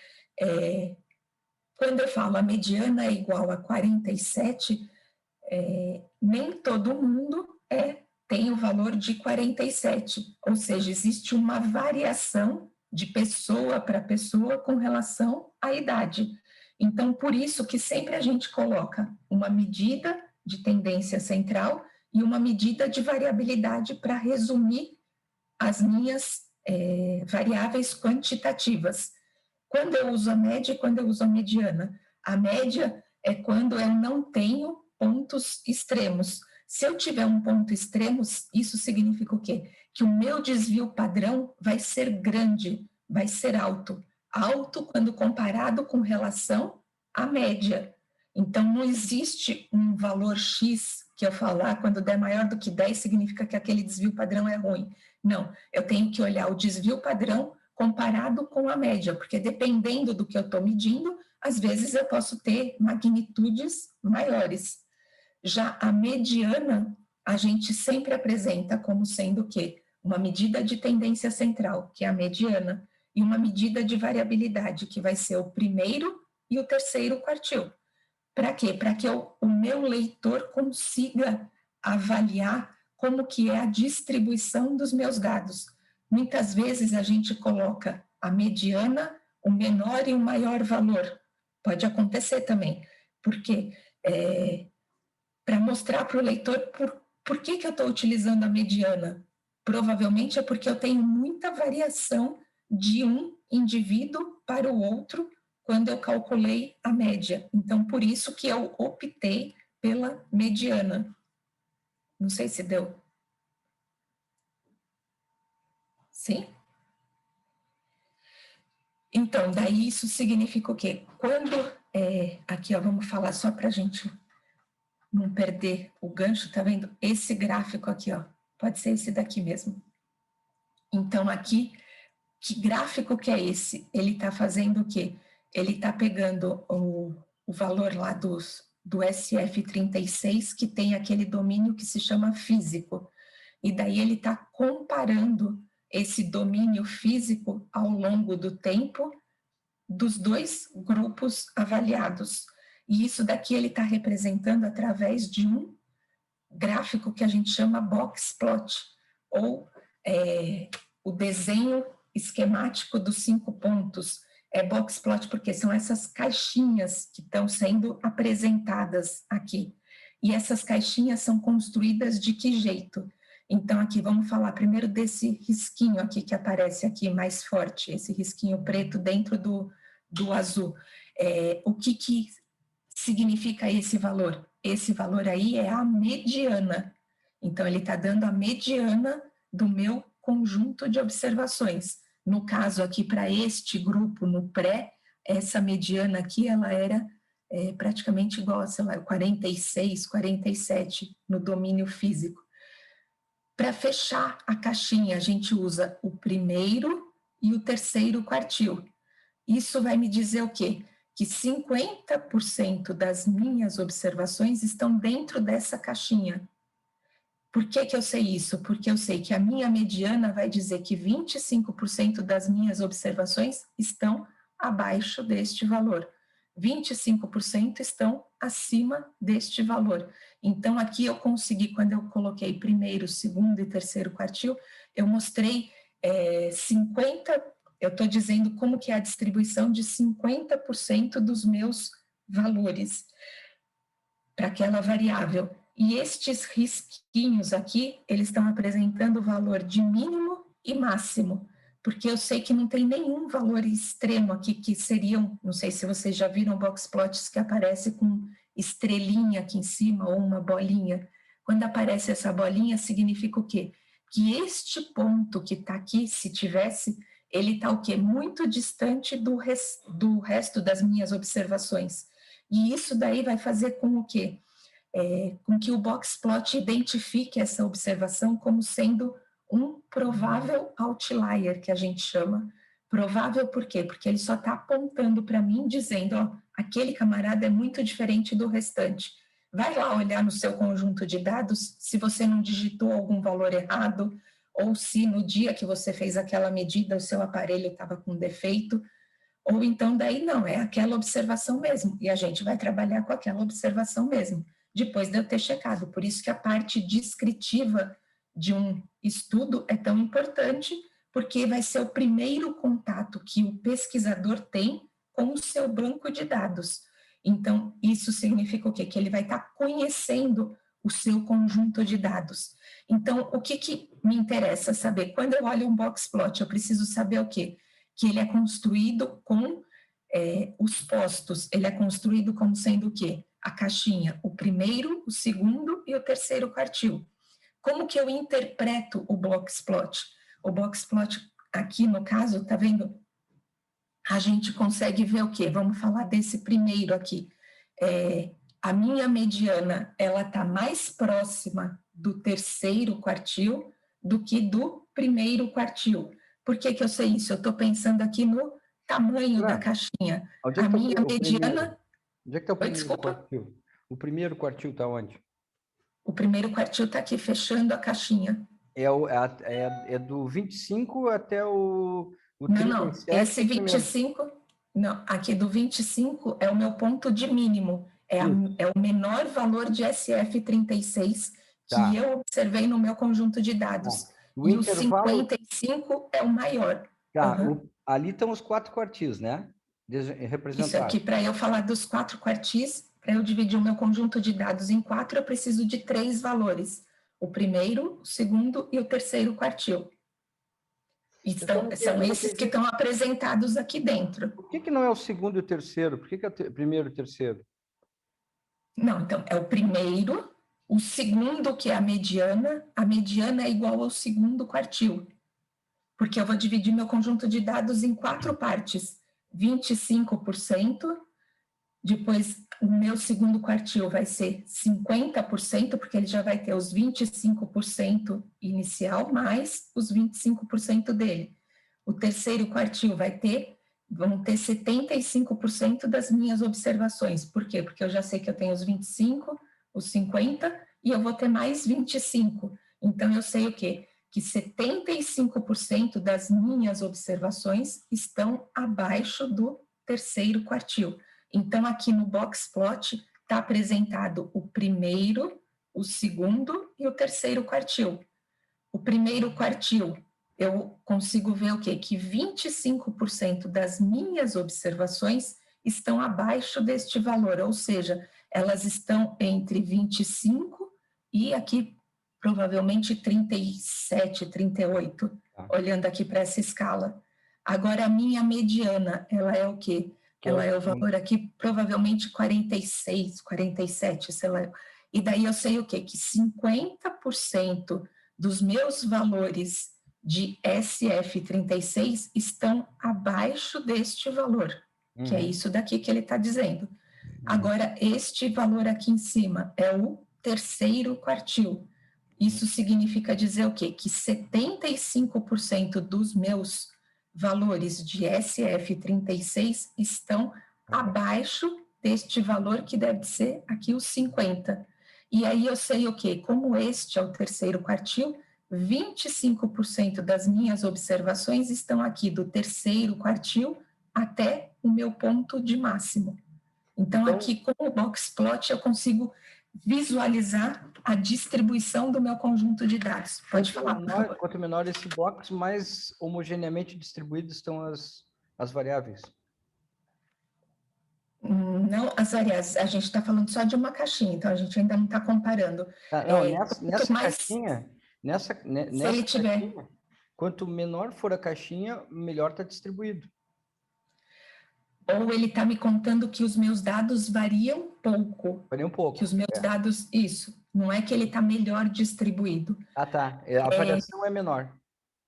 Quando eu falo a mediana é igual a 47, nem todo mundo tem o valor de 47, ou seja, existe uma variação de pessoa para pessoa com relação à idade. Então, por isso que sempre a gente coloca uma medida de tendência central e uma medida de variabilidade para resumir as minhas variáveis quantitativas. Quando eu uso a média e quando eu uso a mediana? A média é quando eu não tenho pontos extremos. Se eu tiver um ponto extremo, isso significa o quê? Que o meu desvio padrão vai ser grande, vai ser alto. Alto quando comparado com relação à média. Então, não existe um valor X que eu falar, quando der maior do que 10, significa que aquele desvio padrão é ruim. Não, eu tenho que olhar o desvio padrão comparado com a média, porque dependendo do que eu estou medindo, às vezes eu posso ter magnitudes maiores. Já a mediana, a gente sempre apresenta como sendo o quê? Uma medida de tendência central, que é a mediana, e uma medida de variabilidade, que vai ser o primeiro e o terceiro quartil. Para quê? Para que o meu leitor consiga avaliar como que é a distribuição dos meus dados. Muitas vezes a gente coloca a mediana, o menor e o maior valor. Pode acontecer também, porque para mostrar para o leitor por que eu estou utilizando a mediana. Provavelmente é porque eu tenho muita variação de um indivíduo para o outro quando eu calculei a média. Então, por isso que eu optei pela mediana. Não sei se deu. Sim? Então, daí isso significa o quê? Quando, aqui ó, vamos falar só para a gente não perder o gancho, tá vendo? Esse gráfico aqui, ó, pode ser esse daqui mesmo. Então, aqui, que gráfico que é esse? Ele está fazendo o quê? Ele está pegando o valor lá do SF36, que tem aquele domínio que se chama físico. E daí ele está comparando esse domínio físico ao longo do tempo dos dois grupos avaliados. E isso daqui ele está representando através de um gráfico que a gente chama box plot, ou o desenho esquemático dos 5 pontos. É box plot porque são essas caixinhas que estão sendo apresentadas aqui. E essas caixinhas são construídas de que jeito? Então, aqui vamos falar primeiro desse risquinho aqui que aparece aqui mais forte, esse risquinho preto dentro do azul. O que significa esse valor? Esse valor aí é a mediana. Então, ele está dando a mediana do meu conjunto de observações. No caso aqui, para este grupo, no pré, essa mediana aqui, ela era praticamente igual a, sei lá, 46, 47 no domínio físico. Para fechar a caixinha, a gente usa o primeiro e o terceiro quartil. Isso vai me dizer o quê? Que 50% das minhas observações estão dentro dessa caixinha. Por que eu sei isso? Porque eu sei que a minha mediana vai dizer que 25% das minhas observações estão abaixo deste valor. 25% estão acima deste valor. Então, aqui eu consegui, quando eu coloquei primeiro, segundo e terceiro quartil, eu mostrei 50%, eu estou dizendo como que é a distribuição de 50% dos meus valores para aquela variável. E estes risquinhos aqui, eles estão apresentando o valor de mínimo e máximo, porque eu sei que não tem nenhum valor extremo aqui, que seriam, não sei se vocês já viram box plots que aparece com estrelinha aqui em cima, ou uma bolinha. Quando aparece essa bolinha, significa o quê? Que este ponto que está aqui, se tivesse, ele está o quê? Muito distante do resto das minhas observações. E isso daí vai fazer com o quê? Com que o box plot identifique essa observação como sendo um provável outlier, que a gente chama. Provável por quê? Porque ele só está apontando para mim, dizendo, ó, aquele camarada é muito diferente do restante. Vai lá olhar no seu conjunto de dados se você não digitou algum valor errado, ou se no dia que você fez aquela medida o seu aparelho estava com defeito, ou então daí não, é aquela observação mesmo, e a gente vai trabalhar com aquela observação mesmo, depois de eu ter checado. Por isso que a parte descritiva de um estudo é tão importante, porque vai ser o primeiro contato que o pesquisador tem com o seu banco de dados. Então, isso significa o quê? Que ele vai estar conhecendo o seu conjunto de dados. Então, o que me interessa saber? Quando eu olho um box plot, eu preciso saber o quê? Que ele é construído com os postos, ele é construído como sendo o quê? A caixinha, o primeiro, o segundo e o terceiro quartil. Como que eu interpreto o box plot? O box plot aqui, no caso, tá vendo? A gente consegue ver o quê? Vamos falar desse primeiro aqui. A minha mediana, ela tá mais próxima do terceiro quartil do que do primeiro quartil. Por que que eu sei isso? Eu estou pensando aqui no tamanho da caixinha. Onde é A que minha tá o mediana... Onde é que está o primeiro Desculpa. quartil? O primeiro quartil está onde? O primeiro quartil está aqui, fechando a caixinha. É do 25 até o Não, 37. esse 25... Não, aqui do 25 é o meu ponto de mínimo. É o menor valor de SF36 que eu observei no meu conjunto de dados. O E intervalo... o 55 é o maior. Ali estão os 4 quartis, né? Representados. Isso aqui, para eu falar dos 4 quartis, para eu dividir o meu conjunto de dados em 4, eu preciso de 3 valores. O primeiro, o segundo e o terceiro quartil. São esses que estão apresentados aqui dentro. Por que não é o segundo e o terceiro? Por que é o primeiro e o terceiro? Não, então, é o primeiro, o segundo, que é a mediana é igual ao segundo quartil. Porque eu vou dividir meu conjunto de dados em 4 partes. 25%, depois o meu segundo quartil vai ser 50%, porque ele já vai ter os 25% inicial, mais os 25% dele. O terceiro quartil vão ter 75% das minhas observações. Por quê? Porque eu já sei que eu tenho os 25, os 50, e eu vou ter mais 25. Então, eu sei o quê? Que 75% das minhas observações estão abaixo do terceiro quartil. Então, aqui no boxplot está apresentado o primeiro, o segundo e o terceiro quartil. O primeiro quartil, eu consigo ver o quê? Que 25% das minhas observações estão abaixo deste valor, ou seja, elas estão entre 25 e aqui provavelmente 37, 38, olhando aqui para essa escala. Agora, a minha mediana, ela é o quê? Ela é o valor aqui, provavelmente 46, 47, sei lá. E daí eu sei o quê? Que 50% dos meus valores de SF36 estão abaixo deste valor, que é isso daqui que ele está dizendo. Agora, este valor aqui em cima é o terceiro quartil. Isso significa dizer o quê? Que 75% dos meus valores de SF36 estão abaixo deste valor, que deve ser aqui os 50. E aí eu sei o quê? Como este é o terceiro quartil, 25% das minhas observações estão aqui do terceiro quartil até o meu ponto de máximo. Então, aqui com o boxplot eu consigo visualizar a distribuição do meu conjunto de dados. Pode falar, por favor. Quanto menor esse box, mais homogeneamente distribuídas estão as variáveis. Não, as variáveis, a gente está falando só de uma caixinha, então a gente ainda não está comparando. Nessa caixinha, quanto menor for a caixinha, melhor está distribuído. Ou ele está me contando que os meus dados variam pouco. Variam pouco. Que os meus dados, isso, não é que ele está melhor distribuído. Ah, tá. A variação é menor.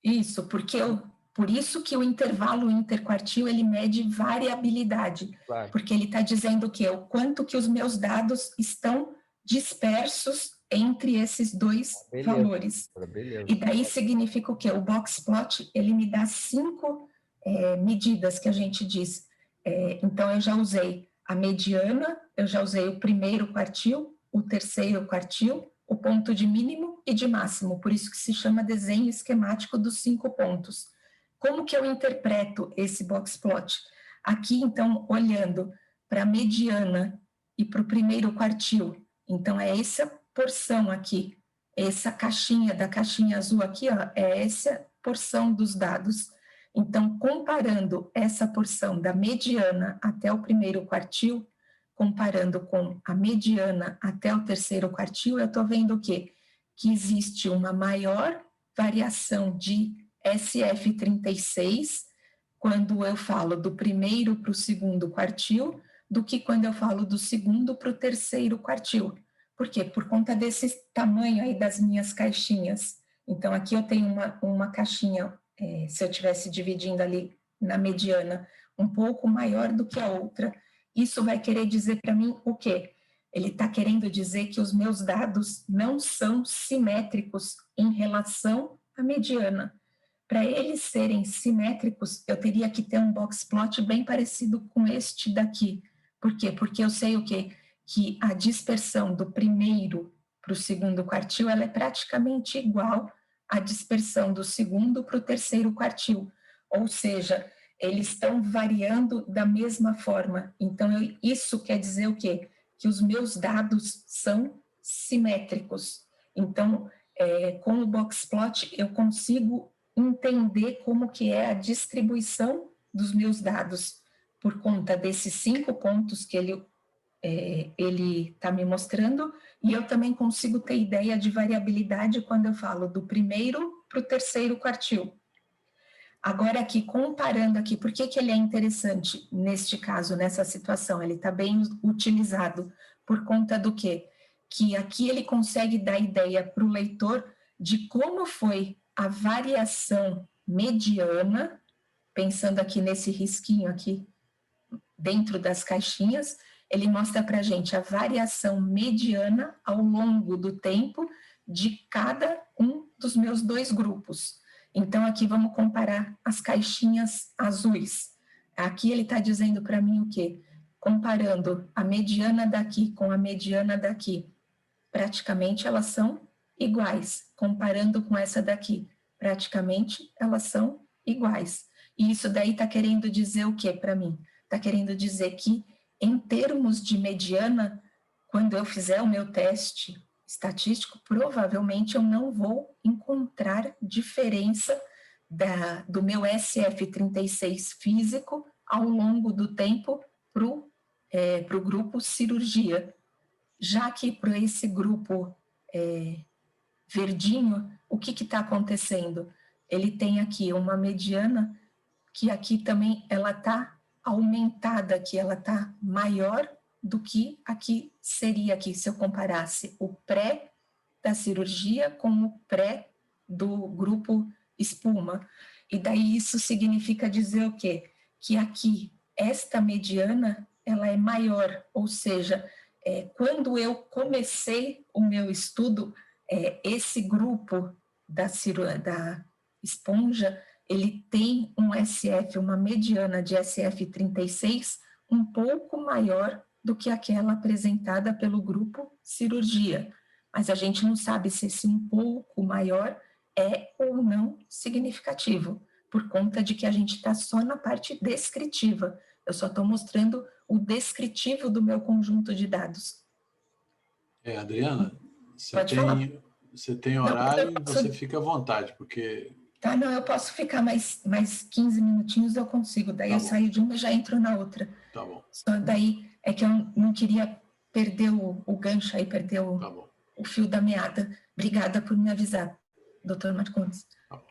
Isso, por isso que o intervalo interquartil, ele mede variabilidade. Claro. Porque ele está dizendo o quanto que os meus dados estão dispersos entre esses dois valores. Beleza. E daí significa o quê? O boxplot, ele me dá 5 medidas que a gente diz. Então, eu já usei a mediana, eu já usei o primeiro quartil, o terceiro quartil, o ponto de mínimo e de máximo, por isso que se chama desenho esquemático dos 5 pontos. Como que eu interpreto esse boxplot? Aqui, então, olhando para a mediana e para o primeiro quartil, então é essa porção aqui, essa caixinha, da caixinha azul aqui, ó, é essa porção dos dados. Então, comparando essa porção da mediana até o primeiro quartil, comparando com a mediana até o terceiro quartil, eu estou vendo o quê? Que existe uma maior variação de SF36 quando eu falo do primeiro para o segundo quartil do que quando eu falo do segundo para o terceiro quartil. Por quê? Por conta desse tamanho aí das minhas caixinhas. Então, aqui eu tenho uma caixinha, se eu estivesse dividindo ali na mediana, um pouco maior do que a outra. Isso vai querer dizer para mim o quê? Ele está querendo dizer que os meus dados não são simétricos em relação à mediana. para eles serem simétricos, eu teria que ter um box plot bem parecido com este daqui. Por quê? Porque eu sei o quê? Que a dispersão do primeiro para o segundo quartil, ela é praticamente igual à dispersão do segundo para o terceiro quartil. Ou seja, eles estão variando da mesma forma. Então, isso quer dizer o quê? Que os meus dados são simétricos. Então, com o boxplot, eu consigo entender como que é a distribuição dos meus dados por conta desses 5 pontos que ele está me mostrando, e eu também consigo ter ideia de variabilidade quando eu falo do primeiro para o terceiro quartil. Agora aqui, comparando aqui, por que ele é interessante neste caso, nessa situação? Ele está bem utilizado por conta do quê? Que aqui ele consegue dar ideia para o leitor de como foi a variação mediana, pensando aqui nesse risquinho aqui, dentro das caixinhas, ele mostra para a gente a variação mediana ao longo do tempo de cada um dos meus 2 grupos. Então, aqui vamos comparar as caixinhas azuis. Aqui ele está dizendo para mim o quê? Comparando a mediana daqui com a mediana daqui, praticamente elas são iguais. Comparando com essa daqui, praticamente elas são iguais. E isso daí está querendo dizer o quê para mim? Está querendo dizer que, em termos de mediana, quando eu fizer o meu teste estatístico, provavelmente eu não vou encontrar diferença do meu SF36 físico ao longo do tempo para o grupo cirurgia. Já que para esse grupo verdinho, o que está acontecendo? Ele tem aqui uma mediana que aqui também ela está aumentada, que ela está maior do que aqui seria aqui, se eu comparasse o pré da cirurgia com o pré do grupo espuma. E daí isso significa dizer o quê? Que aqui, esta mediana, ela é maior, ou seja, quando eu comecei o meu estudo, esse grupo da esponja, ele tem um SF, uma mediana de SF36 um pouco maior do que aquela apresentada pelo grupo cirurgia. Mas a gente não sabe se esse um pouco maior é ou não significativo, por conta de que a gente está só na parte descritiva. Eu só estou mostrando o descritivo do meu conjunto de dados. Adriana, você tem horário e você fica à vontade, porque... Tá, não, eu posso ficar mais 15 minutinhos, eu consigo. Daí eu saio de uma e já entro na outra. Tá bom. Só daí é que eu não queria perder o gancho aí, perder o fio da meada. Obrigada por me avisar, doutor Marcondes. Tá bom.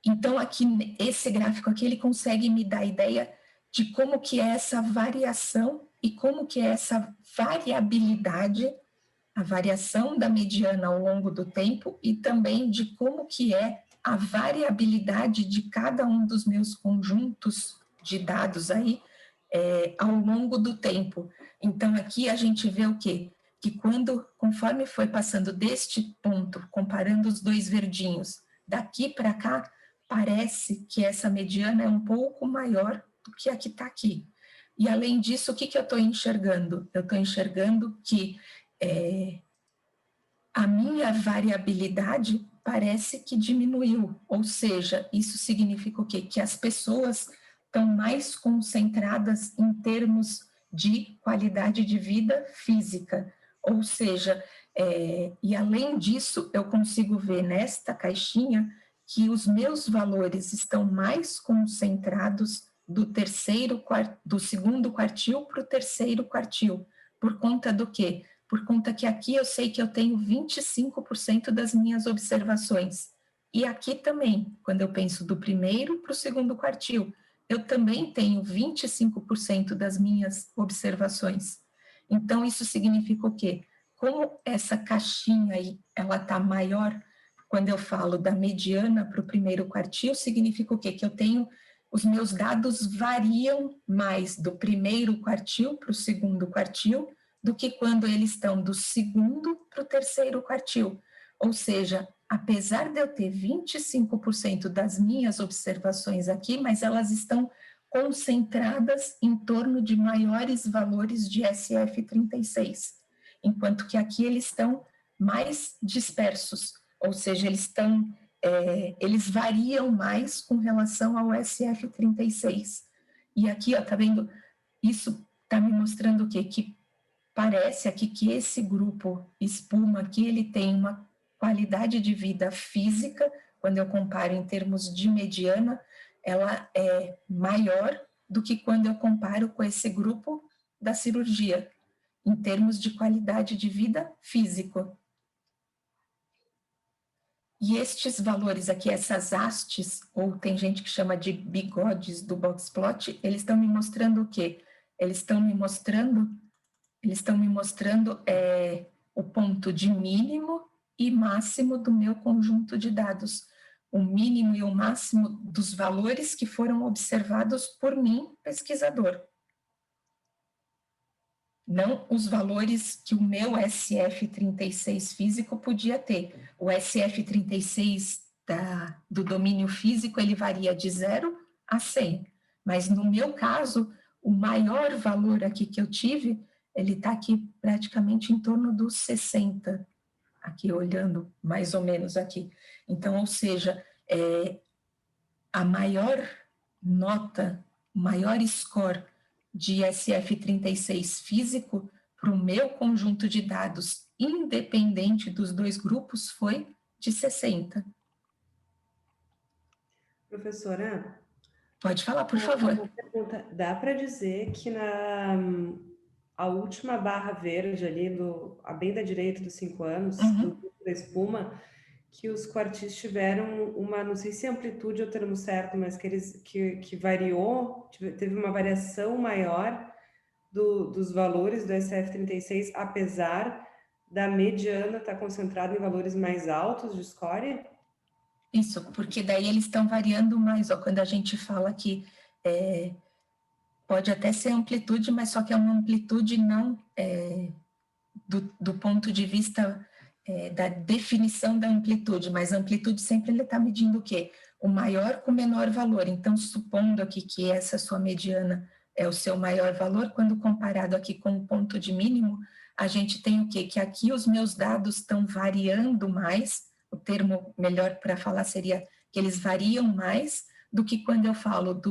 Então, aqui, esse gráfico aqui, ele consegue me dar a ideia de como que é essa variação e como que é essa variabilidade, a variação da mediana ao longo do tempo e também de como que é a variabilidade de cada um dos meus conjuntos de dados aí ao longo do tempo. Então, aqui a gente vê o quê? Que conforme foi passando deste ponto, comparando os 2 verdinhos, daqui para cá, parece que essa mediana é um pouco maior do que a que está aqui. E, além disso, o que eu estou enxergando? Eu estou enxergando que a minha variabilidade parece que diminuiu, ou seja, isso significa o quê? Que as pessoas estão mais concentradas em termos de qualidade de vida física, ou seja, e além disso, eu consigo ver nesta caixinha que os meus valores estão mais concentrados do segundo quartil para o terceiro quartil, por conta do quê? Por conta que aqui eu sei que eu tenho 25% das minhas observações. E aqui também, quando eu penso do primeiro para o segundo quartil, eu também tenho 25% das minhas observações. Então, isso significa o quê? Como essa caixinha aí, ela está maior, quando eu falo da mediana para o primeiro quartil, significa o quê? Que eu tenho, os meus dados variam mais do primeiro quartil para o segundo quartil, do que quando eles estão do segundo para o terceiro quartil. Ou seja, apesar de eu ter 25% das minhas observações aqui, mas elas estão concentradas em torno de maiores valores de SF36, enquanto que aqui eles estão mais dispersos, ou seja, eles variam mais com relação ao SF36. E aqui, ó, tá vendo? Isso tá me mostrando o quê? Que parece aqui que esse grupo espuma aqui, ele tem uma qualidade de vida física, quando eu comparo em termos de mediana, ela é maior do que quando eu comparo com esse grupo da cirurgia, em termos de qualidade de vida físico. E estes valores aqui, essas hastes, ou tem gente que chama de bigodes do boxplot, eles estão me mostrando o quê? Eles estão me mostrando o ponto de mínimo e máximo do meu conjunto de dados, o mínimo e o máximo dos valores que foram observados por mim, pesquisador. Não os valores que o meu SF36 físico podia ter. O SF36 do domínio físico, ele varia de 0 a 100. Mas no meu caso, o maior valor aqui que eu tive, ele está aqui praticamente em torno dos 60. Aqui olhando mais ou menos aqui. Então, ou seja, a maior nota, o maior score de SF36 físico para o meu conjunto de dados, independente dos dois grupos, foi de 60. Professora? Pode falar, por favor. Uma pergunta. Dá para dizer que a última barra verde ali, a bem da direita dos 5 anos, do grupo da espuma, que os quartis tiveram uma, não sei se é amplitude é o termo certo, mas que variou, teve uma variação maior dos valores do SF36, apesar da mediana estar concentrada em valores mais altos de score? Isso, porque daí eles estão variando mais, ó, quando a gente fala que pode até ser amplitude, mas só que é uma amplitude não do ponto de vista da definição da amplitude, mas a amplitude sempre ele está medindo o quê? O maior com o menor valor. Então, supondo aqui que essa sua mediana é o seu maior valor, quando comparado aqui com o ponto de mínimo, a gente tem o quê? Que aqui os meus dados estão variando mais, o termo melhor para falar seria que eles variam mais do que quando eu falo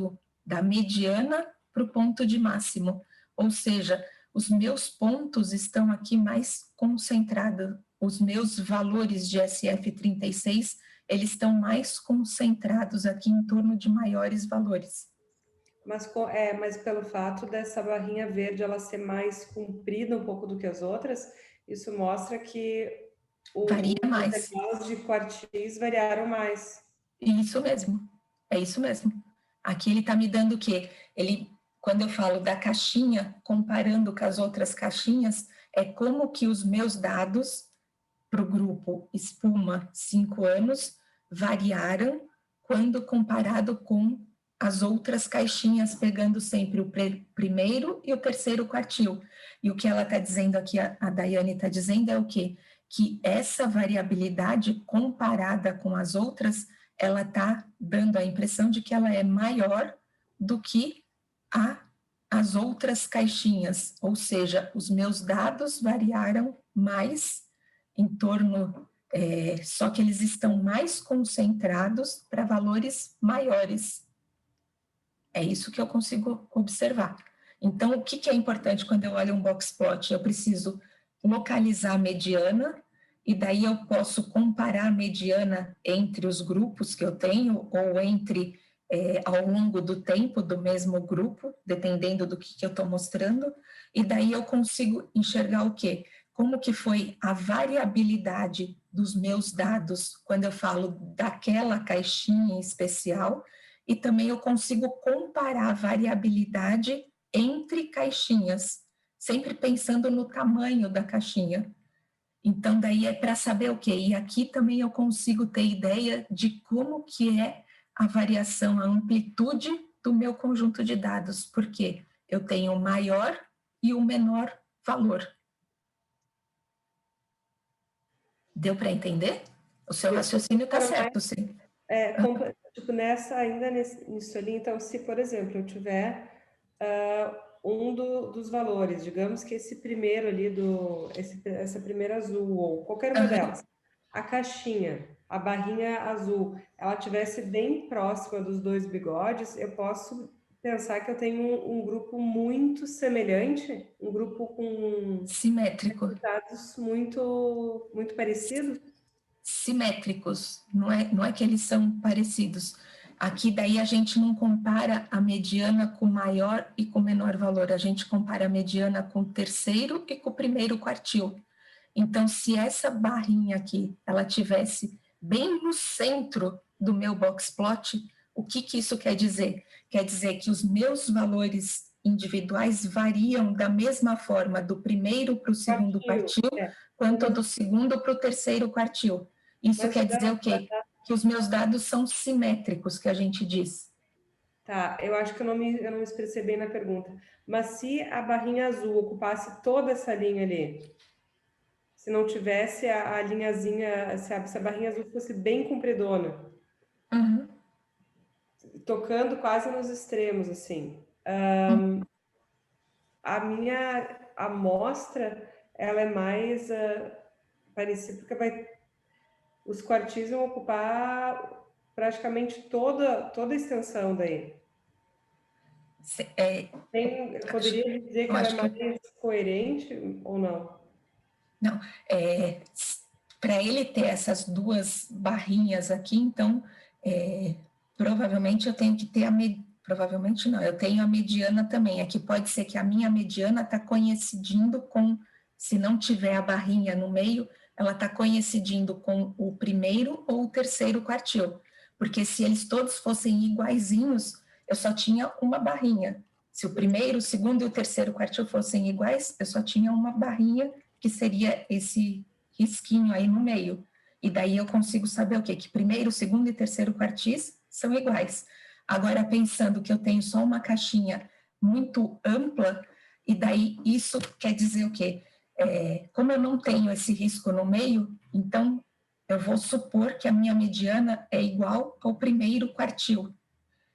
da mediana para o ponto de máximo. Ou seja, os meus pontos estão aqui mais concentrados, os meus valores de SF36, eles estão mais concentrados aqui em torno de maiores valores. Mas pelo fato dessa barrinha verde ela ser mais comprida um pouco do que as outras, isso mostra que os intervalos de quartis variaram mais. Isso mesmo, é isso mesmo. Aqui ele está me dando o quê? Quando eu falo da caixinha, comparando com as outras caixinhas, é como que os meus dados para o grupo espuma 5 anos variaram quando comparado com as outras caixinhas, pegando sempre o primeiro e o terceiro quartil. E o que ela está dizendo aqui, a Daiane está dizendo é o quê? Que essa variabilidade comparada com as outras, ela está dando a impressão de que ela é maior do que as outras caixinhas, ou seja, os meus dados variaram mais em torno, só que eles estão mais concentrados para valores maiores. É isso que eu consigo observar. Então, o que é importante quando eu olho um boxplot? Eu preciso localizar a mediana, e daí eu posso comparar a mediana entre os grupos que eu tenho, ou entre ao longo do tempo do mesmo grupo, dependendo do que eu estou mostrando, e daí eu consigo enxergar o quê? Como que foi a variabilidade dos meus dados quando eu falo daquela caixinha em especial, e também eu consigo comparar a variabilidade entre caixinhas, sempre pensando no tamanho da caixinha. Então, daí é para saber o quê? E aqui também eu consigo ter ideia de como que é a variação, a amplitude do meu conjunto de dados, porque eu tenho o maior e o menor valor. Deu para entender? O seu raciocínio está certo, sim. Tipo, nisso ali, então, se, por exemplo, eu tiver dos valores, digamos que esse primeiro ali, essa primeira azul, ou qualquer uma delas, a caixinha, a barrinha azul, ela tivesse bem próxima dos dois bigodes, eu posso pensar que eu tenho um grupo muito semelhante, um grupo com simétrico, resultados muito, muito parecidos? Simétricos, não é que eles são parecidos. Aqui daí a gente não compara a mediana com maior e com menor valor, a gente compara a mediana com o terceiro e com o primeiro quartil. Então, se essa barrinha aqui, ela tivesse bem no centro do meu box plot, o que isso quer dizer? Quer dizer que os meus valores individuais variam da mesma forma do primeiro para o segundo quartil, quanto do segundo para o terceiro quartil. Isso quer dizer o quê? Que os meus dados são simétricos, que a gente diz. Tá, eu acho que eu não me expressei bem na pergunta. Mas se a barrinha azul ocupasse toda essa linha ali, se não tivesse a linhazinha, se a barrinha azul fosse bem compridona, tocando quase nos extremos, assim, a minha amostra, ela é mais parecida, porque os quartis vão ocupar praticamente toda a extensão daí. Poderia dizer que ela é mais coerente ou não? Não, para ele ter essas duas barrinhas aqui, então, provavelmente eu tenho que ter provavelmente não, eu tenho a mediana também. Aqui pode ser que a minha mediana está coincidindo com, se não tiver a barrinha no meio, ela está coincidindo com o primeiro ou o terceiro quartil, porque se eles todos fossem iguaizinhos, eu só tinha uma barrinha. Se o primeiro, o segundo e o terceiro quartil fossem iguais, eu só tinha uma barrinha, que seria esse risquinho aí no meio. E daí eu consigo saber o quê? Que primeiro, segundo e terceiro quartis são iguais. Agora, pensando que eu tenho só uma caixinha muito ampla, e daí isso quer dizer o quê? Como eu não tenho esse risco no meio, então eu vou supor que a minha mediana é igual ao primeiro quartil.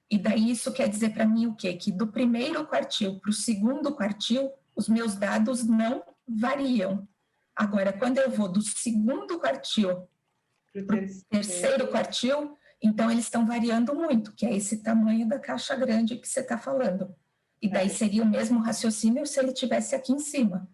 E daí isso quer dizer para mim o quê? Que do primeiro quartil para o segundo quartil, os meus dados não variam. Agora, quando eu vou do segundo quartil para o terceiro quartil, então eles estão variando muito, que é esse tamanho da caixa grande que você está falando. E daí seria o mesmo raciocínio se ele tivesse aqui em cima.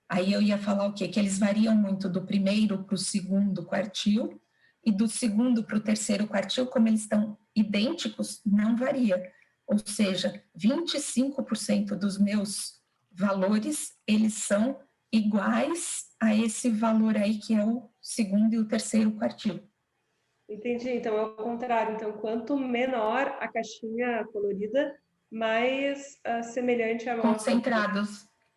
Aí eu ia falar o quê? Que eles variam muito do primeiro para o segundo quartil, e do segundo para o terceiro quartil, como eles estão idênticos, não varia. Ou seja, 25% dos meus valores, eles são iguais a esse valor aí que é o segundo e o terceiro quartil. Entendi, então é o contrário. Então, quanto menor a caixinha colorida, mais semelhante à amostra.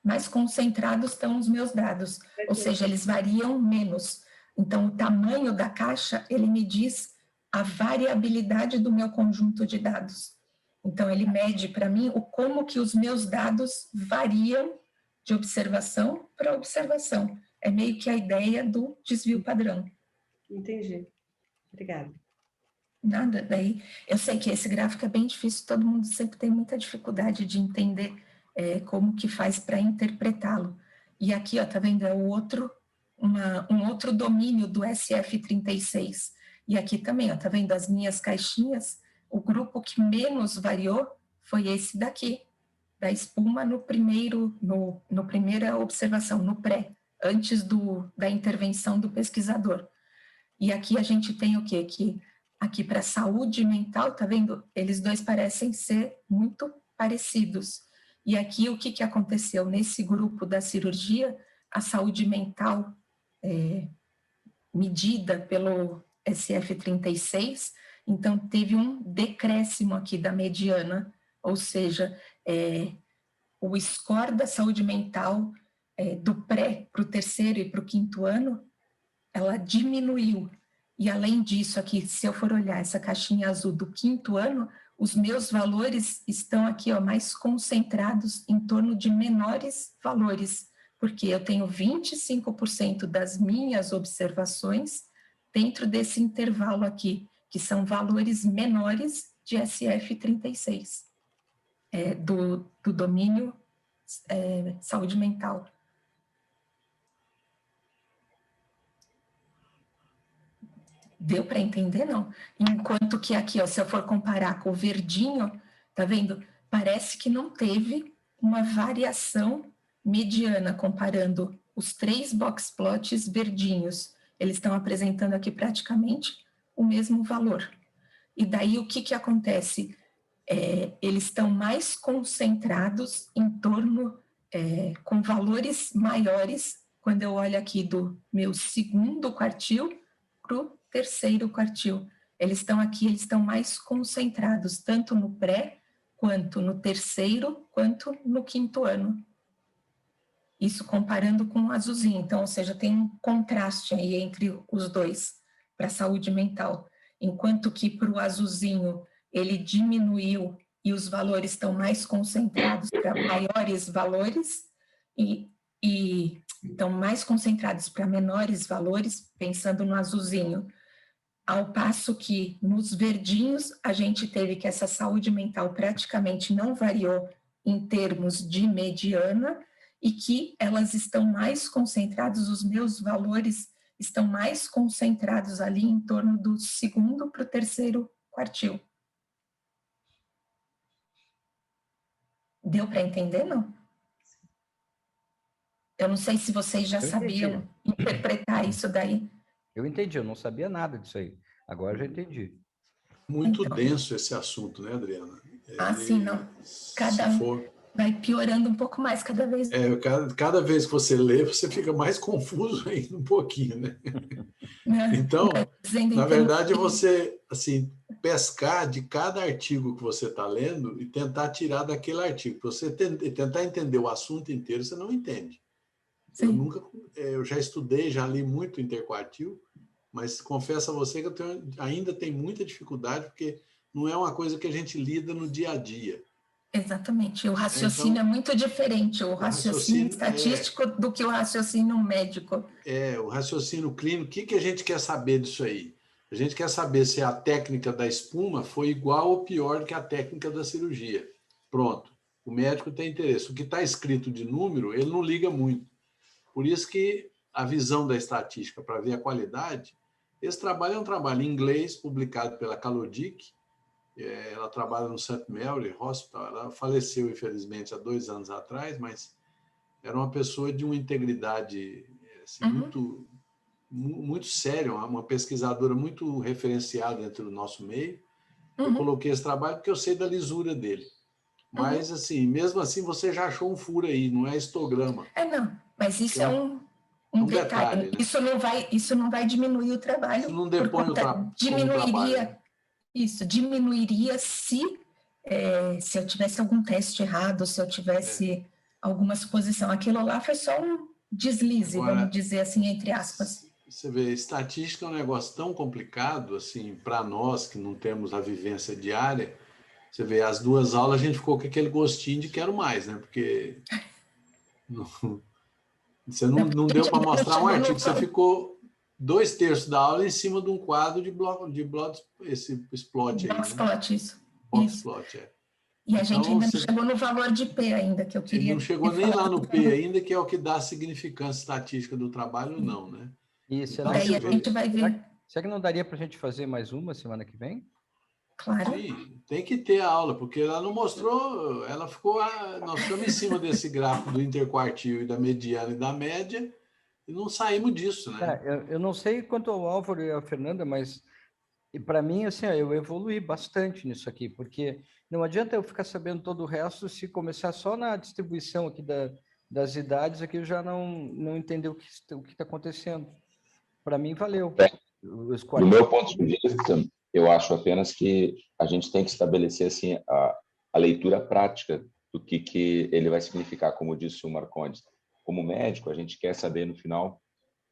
Mais concentrados estão os meus dados, ou seja, eles variam menos. Então, o tamanho da caixa, ele me diz a variabilidade do meu conjunto de dados. Então, ele mede para mim como que os meus dados variam de observação para observação. É meio que a ideia do desvio padrão. Entendi. Obrigada. Nada, daí eu sei que esse gráfico é bem difícil, todo mundo sempre tem muita dificuldade de entender como que faz para interpretá-lo. E aqui, ó, tá vendo, é um outro domínio do SF36. E aqui também, ó, tá vendo as minhas caixinhas, o grupo que menos variou foi esse daqui, da espuma no primeira observação, no pré, antes da intervenção do pesquisador. E aqui a gente tem o quê? Que aqui para saúde mental, tá vendo? Eles dois parecem ser muito parecidos. E aqui o que aconteceu? Nesse grupo da cirurgia, a saúde mental medida pelo SF36, então teve um decréscimo aqui da mediana, ou seja, o score da saúde mental do pré para o terceiro e para o quinto ano, ela diminuiu. E além disso, aqui, se eu for olhar essa caixinha azul do quinto ano, os meus valores estão aqui, ó, mais concentrados em torno de menores valores, porque eu tenho 25% das minhas observações dentro desse intervalo aqui, que são valores menores de SF36, do domínio saúde mental. Deu para entender, não? Enquanto que aqui, ó, se eu for comparar com o verdinho, tá vendo? Parece que não teve uma variação mediana comparando os 3 box plots verdinhos. Eles estão apresentando aqui praticamente o mesmo valor. E daí o que acontece? Eles estão mais concentrados em torno, com valores maiores, quando eu olho aqui do meu segundo quartil para o terceiro quartil. Eles estão aqui, eles estão mais concentrados, tanto no pré, quanto no terceiro, quanto no quinto ano. Isso comparando com o azulzinho. Então, ou seja, tem um contraste aí entre os dois para a saúde mental. Enquanto que para o azulzinho ele diminuiu e os valores estão mais concentrados para maiores valores e estão mais concentrados para menores valores, pensando no azulzinho. Ao passo que nos verdinhos a gente teve que essa saúde mental praticamente não variou em termos de mediana e que elas estão mais concentradas, os meus valores estão mais concentrados ali em torno do segundo para o terceiro quartil. Deu para entender, não? Eu não sei se vocês já sabiam interpretar isso daí. Eu entendi, eu não sabia nada disso aí. Agora eu já entendi. Muito denso esse assunto, né, Adriana? Sim, não. Vai piorando um pouco mais cada vez. Cada vez que você lê, você fica mais confuso ainda um pouquinho, né? Então, na verdade, você, assim, pescar de cada artigo que você está lendo e tentar tirar daquele artigo. Você tentar entender o assunto inteiro, você não entende. Eu já estudei, já li muito interquartil, mas confesso a você que eu ainda tenho muita dificuldade, porque não é uma coisa que a gente lida no dia a dia. Exatamente. O raciocínio é muito diferente, o raciocínio estatístico do que o raciocínio médico. O raciocínio clínico, o que a gente quer saber disso aí? A gente quer saber se a técnica da espuma foi igual ou pior do que a técnica da cirurgia. Pronto. O médico tem interesse. O que está escrito de número, ele não liga muito. Por isso que a visão da estatística para ver a qualidade, esse trabalho é um trabalho em inglês, publicado pela Kalodic. Ela trabalha no St. Mary Hospital. Ela faleceu, infelizmente, há 2 anos atrás, mas era uma pessoa de uma integridade assim, muito séria, uma pesquisadora muito referenciada dentro do nosso meio. Eu coloquei esse trabalho porque eu sei da lisura dele. Mas, assim, mesmo assim, você já achou um furo aí, não é histograma. Não, mas isso é um detalhe. Né? Isso não vai diminuir o trabalho. Isso não depõe o trabalho. Isso diminuiria se eu tivesse algum teste errado, se eu tivesse alguma suposição. Aquilo lá foi só um deslize, vamos dizer assim, entre aspas. Você vê, estatística é um negócio tão complicado, assim, para nós que não temos a vivência diária. Você vê, as 2 aulas a gente ficou com aquele gostinho de quero mais, né? Porque você não deu para mostrar um artigo, você ficou 2/3 da aula em cima de um quadro de bloco, esse plot aí. Boxplot, isso. Boxplot, E a gente ainda não chegou no valor de P ainda, que eu queria. Não chegou nem lá no P ainda, que é o que dá a significância estatística do trabalho, não, né? E será daí a gente vai ver. Será que não daria para a gente fazer mais uma semana que vem? Claro. Sim, tem que ter a aula, porque ela não mostrou, ela ficou, nós ficamos em cima desse gráfico do interquartil e da mediana e da média, e não saímos disso, né? Eu não sei quanto ao Álvaro e a Fernanda, mas para mim, assim, eu evoluí bastante nisso aqui, porque não adianta eu ficar sabendo todo o resto se começar só na distribuição aqui das idades, aqui eu já não entender o que está acontecendo. Para mim, valeu. Do meu ponto de vista, eu acho apenas que a gente tem que estabelecer assim, a leitura prática do que ele vai significar, como disse o Marcondes. Como médico, a gente quer saber no final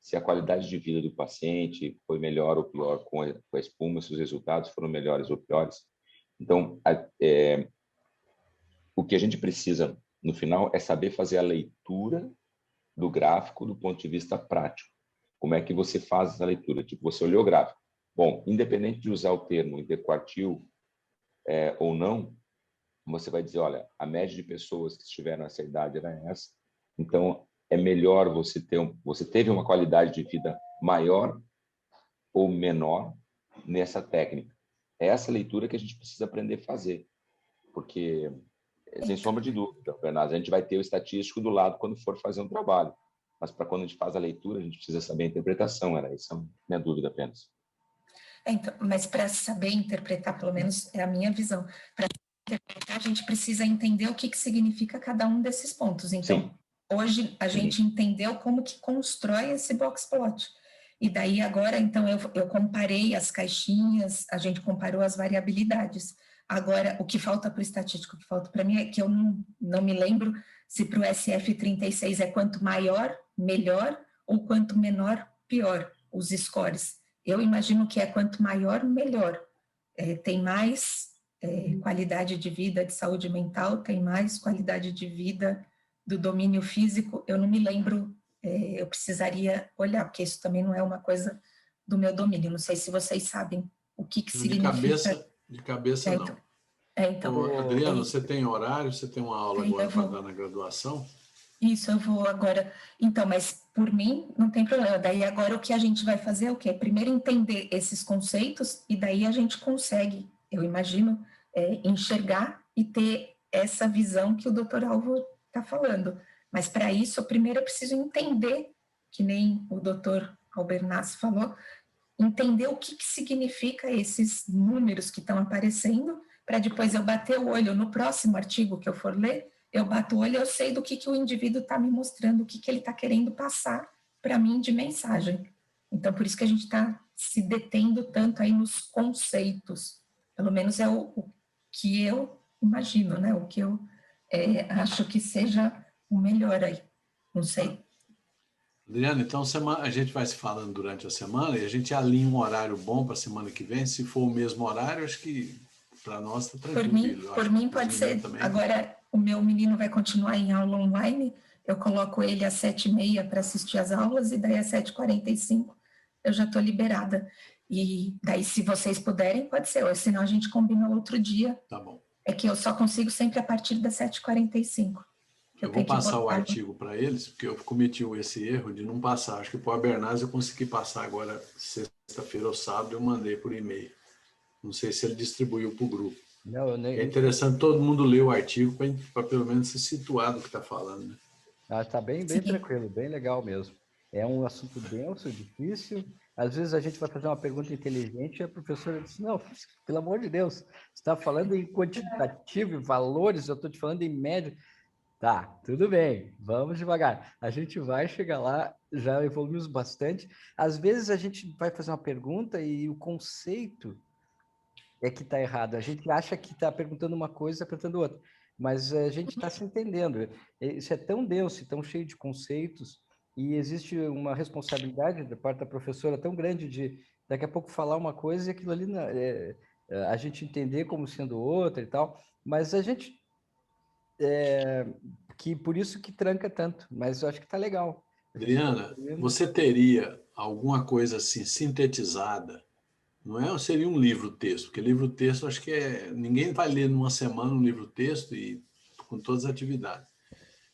se a qualidade de vida do paciente foi melhor ou pior com a espuma, se os resultados foram melhores ou piores. Então, o que a gente precisa no final é saber fazer a leitura do gráfico do ponto de vista prático. como é que você faz essa leitura? Tipo, você olhou o gráfico. Bom, independente de usar o termo interquartil ou não, você vai dizer, olha, a média de pessoas que estiveram nessa idade era essa, então é melhor você teve uma qualidade de vida maior ou menor nessa técnica. É essa leitura que a gente precisa aprender a fazer, porque, sem sombra de dúvida, Bernardo, a gente vai ter o estatístico do lado quando for fazer um trabalho, mas para quando a gente faz a leitura, a gente precisa saber a interpretação, era essa a minha dúvida apenas. Então, mas para saber interpretar, pelo menos é a minha visão, para interpretar, a gente precisa entender o que significa cada um desses pontos. Então, sim, hoje a gente entendeu como que constrói esse box plot. E daí agora, então, eu comparei as caixinhas, a gente comparou as variabilidades. Agora, o que falta para o estatístico, o que falta para mim é que eu não me lembro se para o SF36 é quanto maior, melhor, ou quanto menor, pior, os scores. Eu imagino que é quanto maior, melhor. Tem mais qualidade de vida, de saúde mental, tem mais qualidade de vida do domínio físico. Eu não me lembro, eu precisaria olhar, porque isso também não é uma coisa do meu domínio. Não sei se vocês sabem o que significa. De cabeça não. Então, Adriano, você tem horário? Você tem uma aula agora para dar na graduação? Isso, eu vou agora. Então, mas por mim não tem problema. Daí agora o que a gente vai fazer é o quê? Primeiro entender esses conceitos e daí a gente consegue, eu imagino, enxergar e ter essa visão que o Dr. Álvaro está falando. Mas para isso, primeiro eu preciso entender, que nem o Dr. Albernaz falou, entender o que significa esses números que estão aparecendo, para depois eu bater o olho no próximo artigo que eu for ler, eu bato o olho e eu sei do que o indivíduo está me mostrando, o que ele está querendo passar para mim de mensagem. Então, por isso que a gente está se detendo tanto aí nos conceitos. Pelo menos é o que eu imagino, né? O que eu acho que seja o melhor aí. Não sei. Adriana, então a gente vai se falando durante a semana e a gente alinha um horário bom para a semana que vem. Se for o mesmo horário, acho que para nós está tranquilo. Por mim pode ser. Também. Agora, o meu menino vai continuar em aula online, eu coloco ele às 7h30 para assistir às aulas, e daí às 7h45 eu já estou liberada. E daí, se vocês puderem, pode ser, ou senão a gente combina outro dia. Tá bom. É que eu só consigo sempre a partir das 7h45. Eu vou passar o artigo para eles, porque eu cometi esse erro de não passar. Acho que para o Albernaz eu consegui passar agora, sexta-feira ou sábado, eu mandei por e-mail. Não sei se ele distribuiu para o grupo. Não, eu nem... É interessante todo mundo ler o artigo para pelo menos se situar do que está falando. Né? Está bem tranquilo, bem legal mesmo. É um assunto denso, difícil. Às vezes a gente vai fazer uma pergunta inteligente e a professora diz, não, pelo amor de Deus, você está falando em quantitativo, em valores, eu estou te falando em média. Tá, tudo bem, vamos devagar. A gente vai chegar lá, já evoluímos bastante. Às vezes a gente vai fazer uma pergunta e o conceito é que está errado. A gente acha que está perguntando uma coisa e está perguntando outra, mas a gente está se entendendo. Isso é tão denso, tão cheio de conceitos, e existe uma responsabilidade da parte da professora tão grande de daqui a pouco falar uma coisa e aquilo ali a gente entender como sendo outra e tal, mas a gente que por isso que tranca tanto, mas eu acho que tá legal. Adriana, você teria alguma coisa assim sintetizada? Não seria um livro-texto, porque livro-texto acho que ninguém vai ler numa semana um livro-texto e com todas as atividades.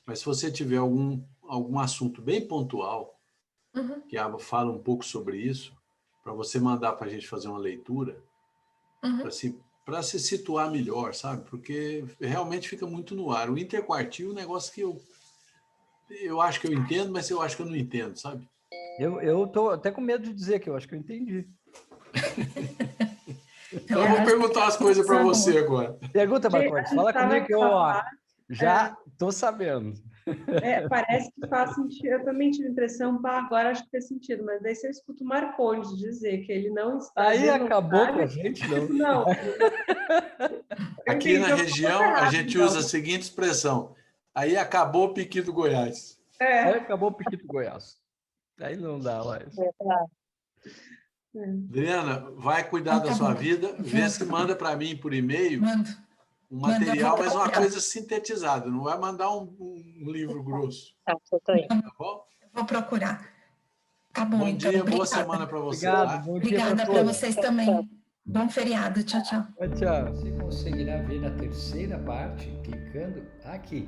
Mas se você tiver algum assunto bem pontual, que fala um pouco sobre isso, para você mandar para a gente fazer uma leitura, para se situar melhor, sabe? Porque realmente fica muito no ar. O interquartil é um negócio que eu acho que eu entendo, mas eu acho que eu não entendo, sabe? Eu tô até com medo de dizer que eu acho que eu entendi. Então eu vou perguntar as coisas para você agora. Pergunta, Marcos. Fala comigo que eu já estou sabendo. Parece que faz sentido. Eu também tive a impressão, agora acho que fez sentido, mas daí se eu escuto o Marcondes dizer que ele não está... Aí acabou com a gente, não? Não. Aqui na região, a gente usa a seguinte expressão: aí acabou o piqui do Goiás. Aí acabou o piqui do Goiás. Aí não dá mais. Adriana, vai cuidar da sua vida, vê se manda para mim por e-mail um material, mas uma coisa sintetizada, não vai mandar um livro grosso. Tá bom? Eu vou procurar. Tá bom, Bom então. dia, Obrigada. boa semana para você. Obrigado, Tá? bom dia Obrigada para para todos. vocês também. Bom feriado. Tchau, tchau. Tchau. Você conseguirá ver na terceira parte, clicando aqui.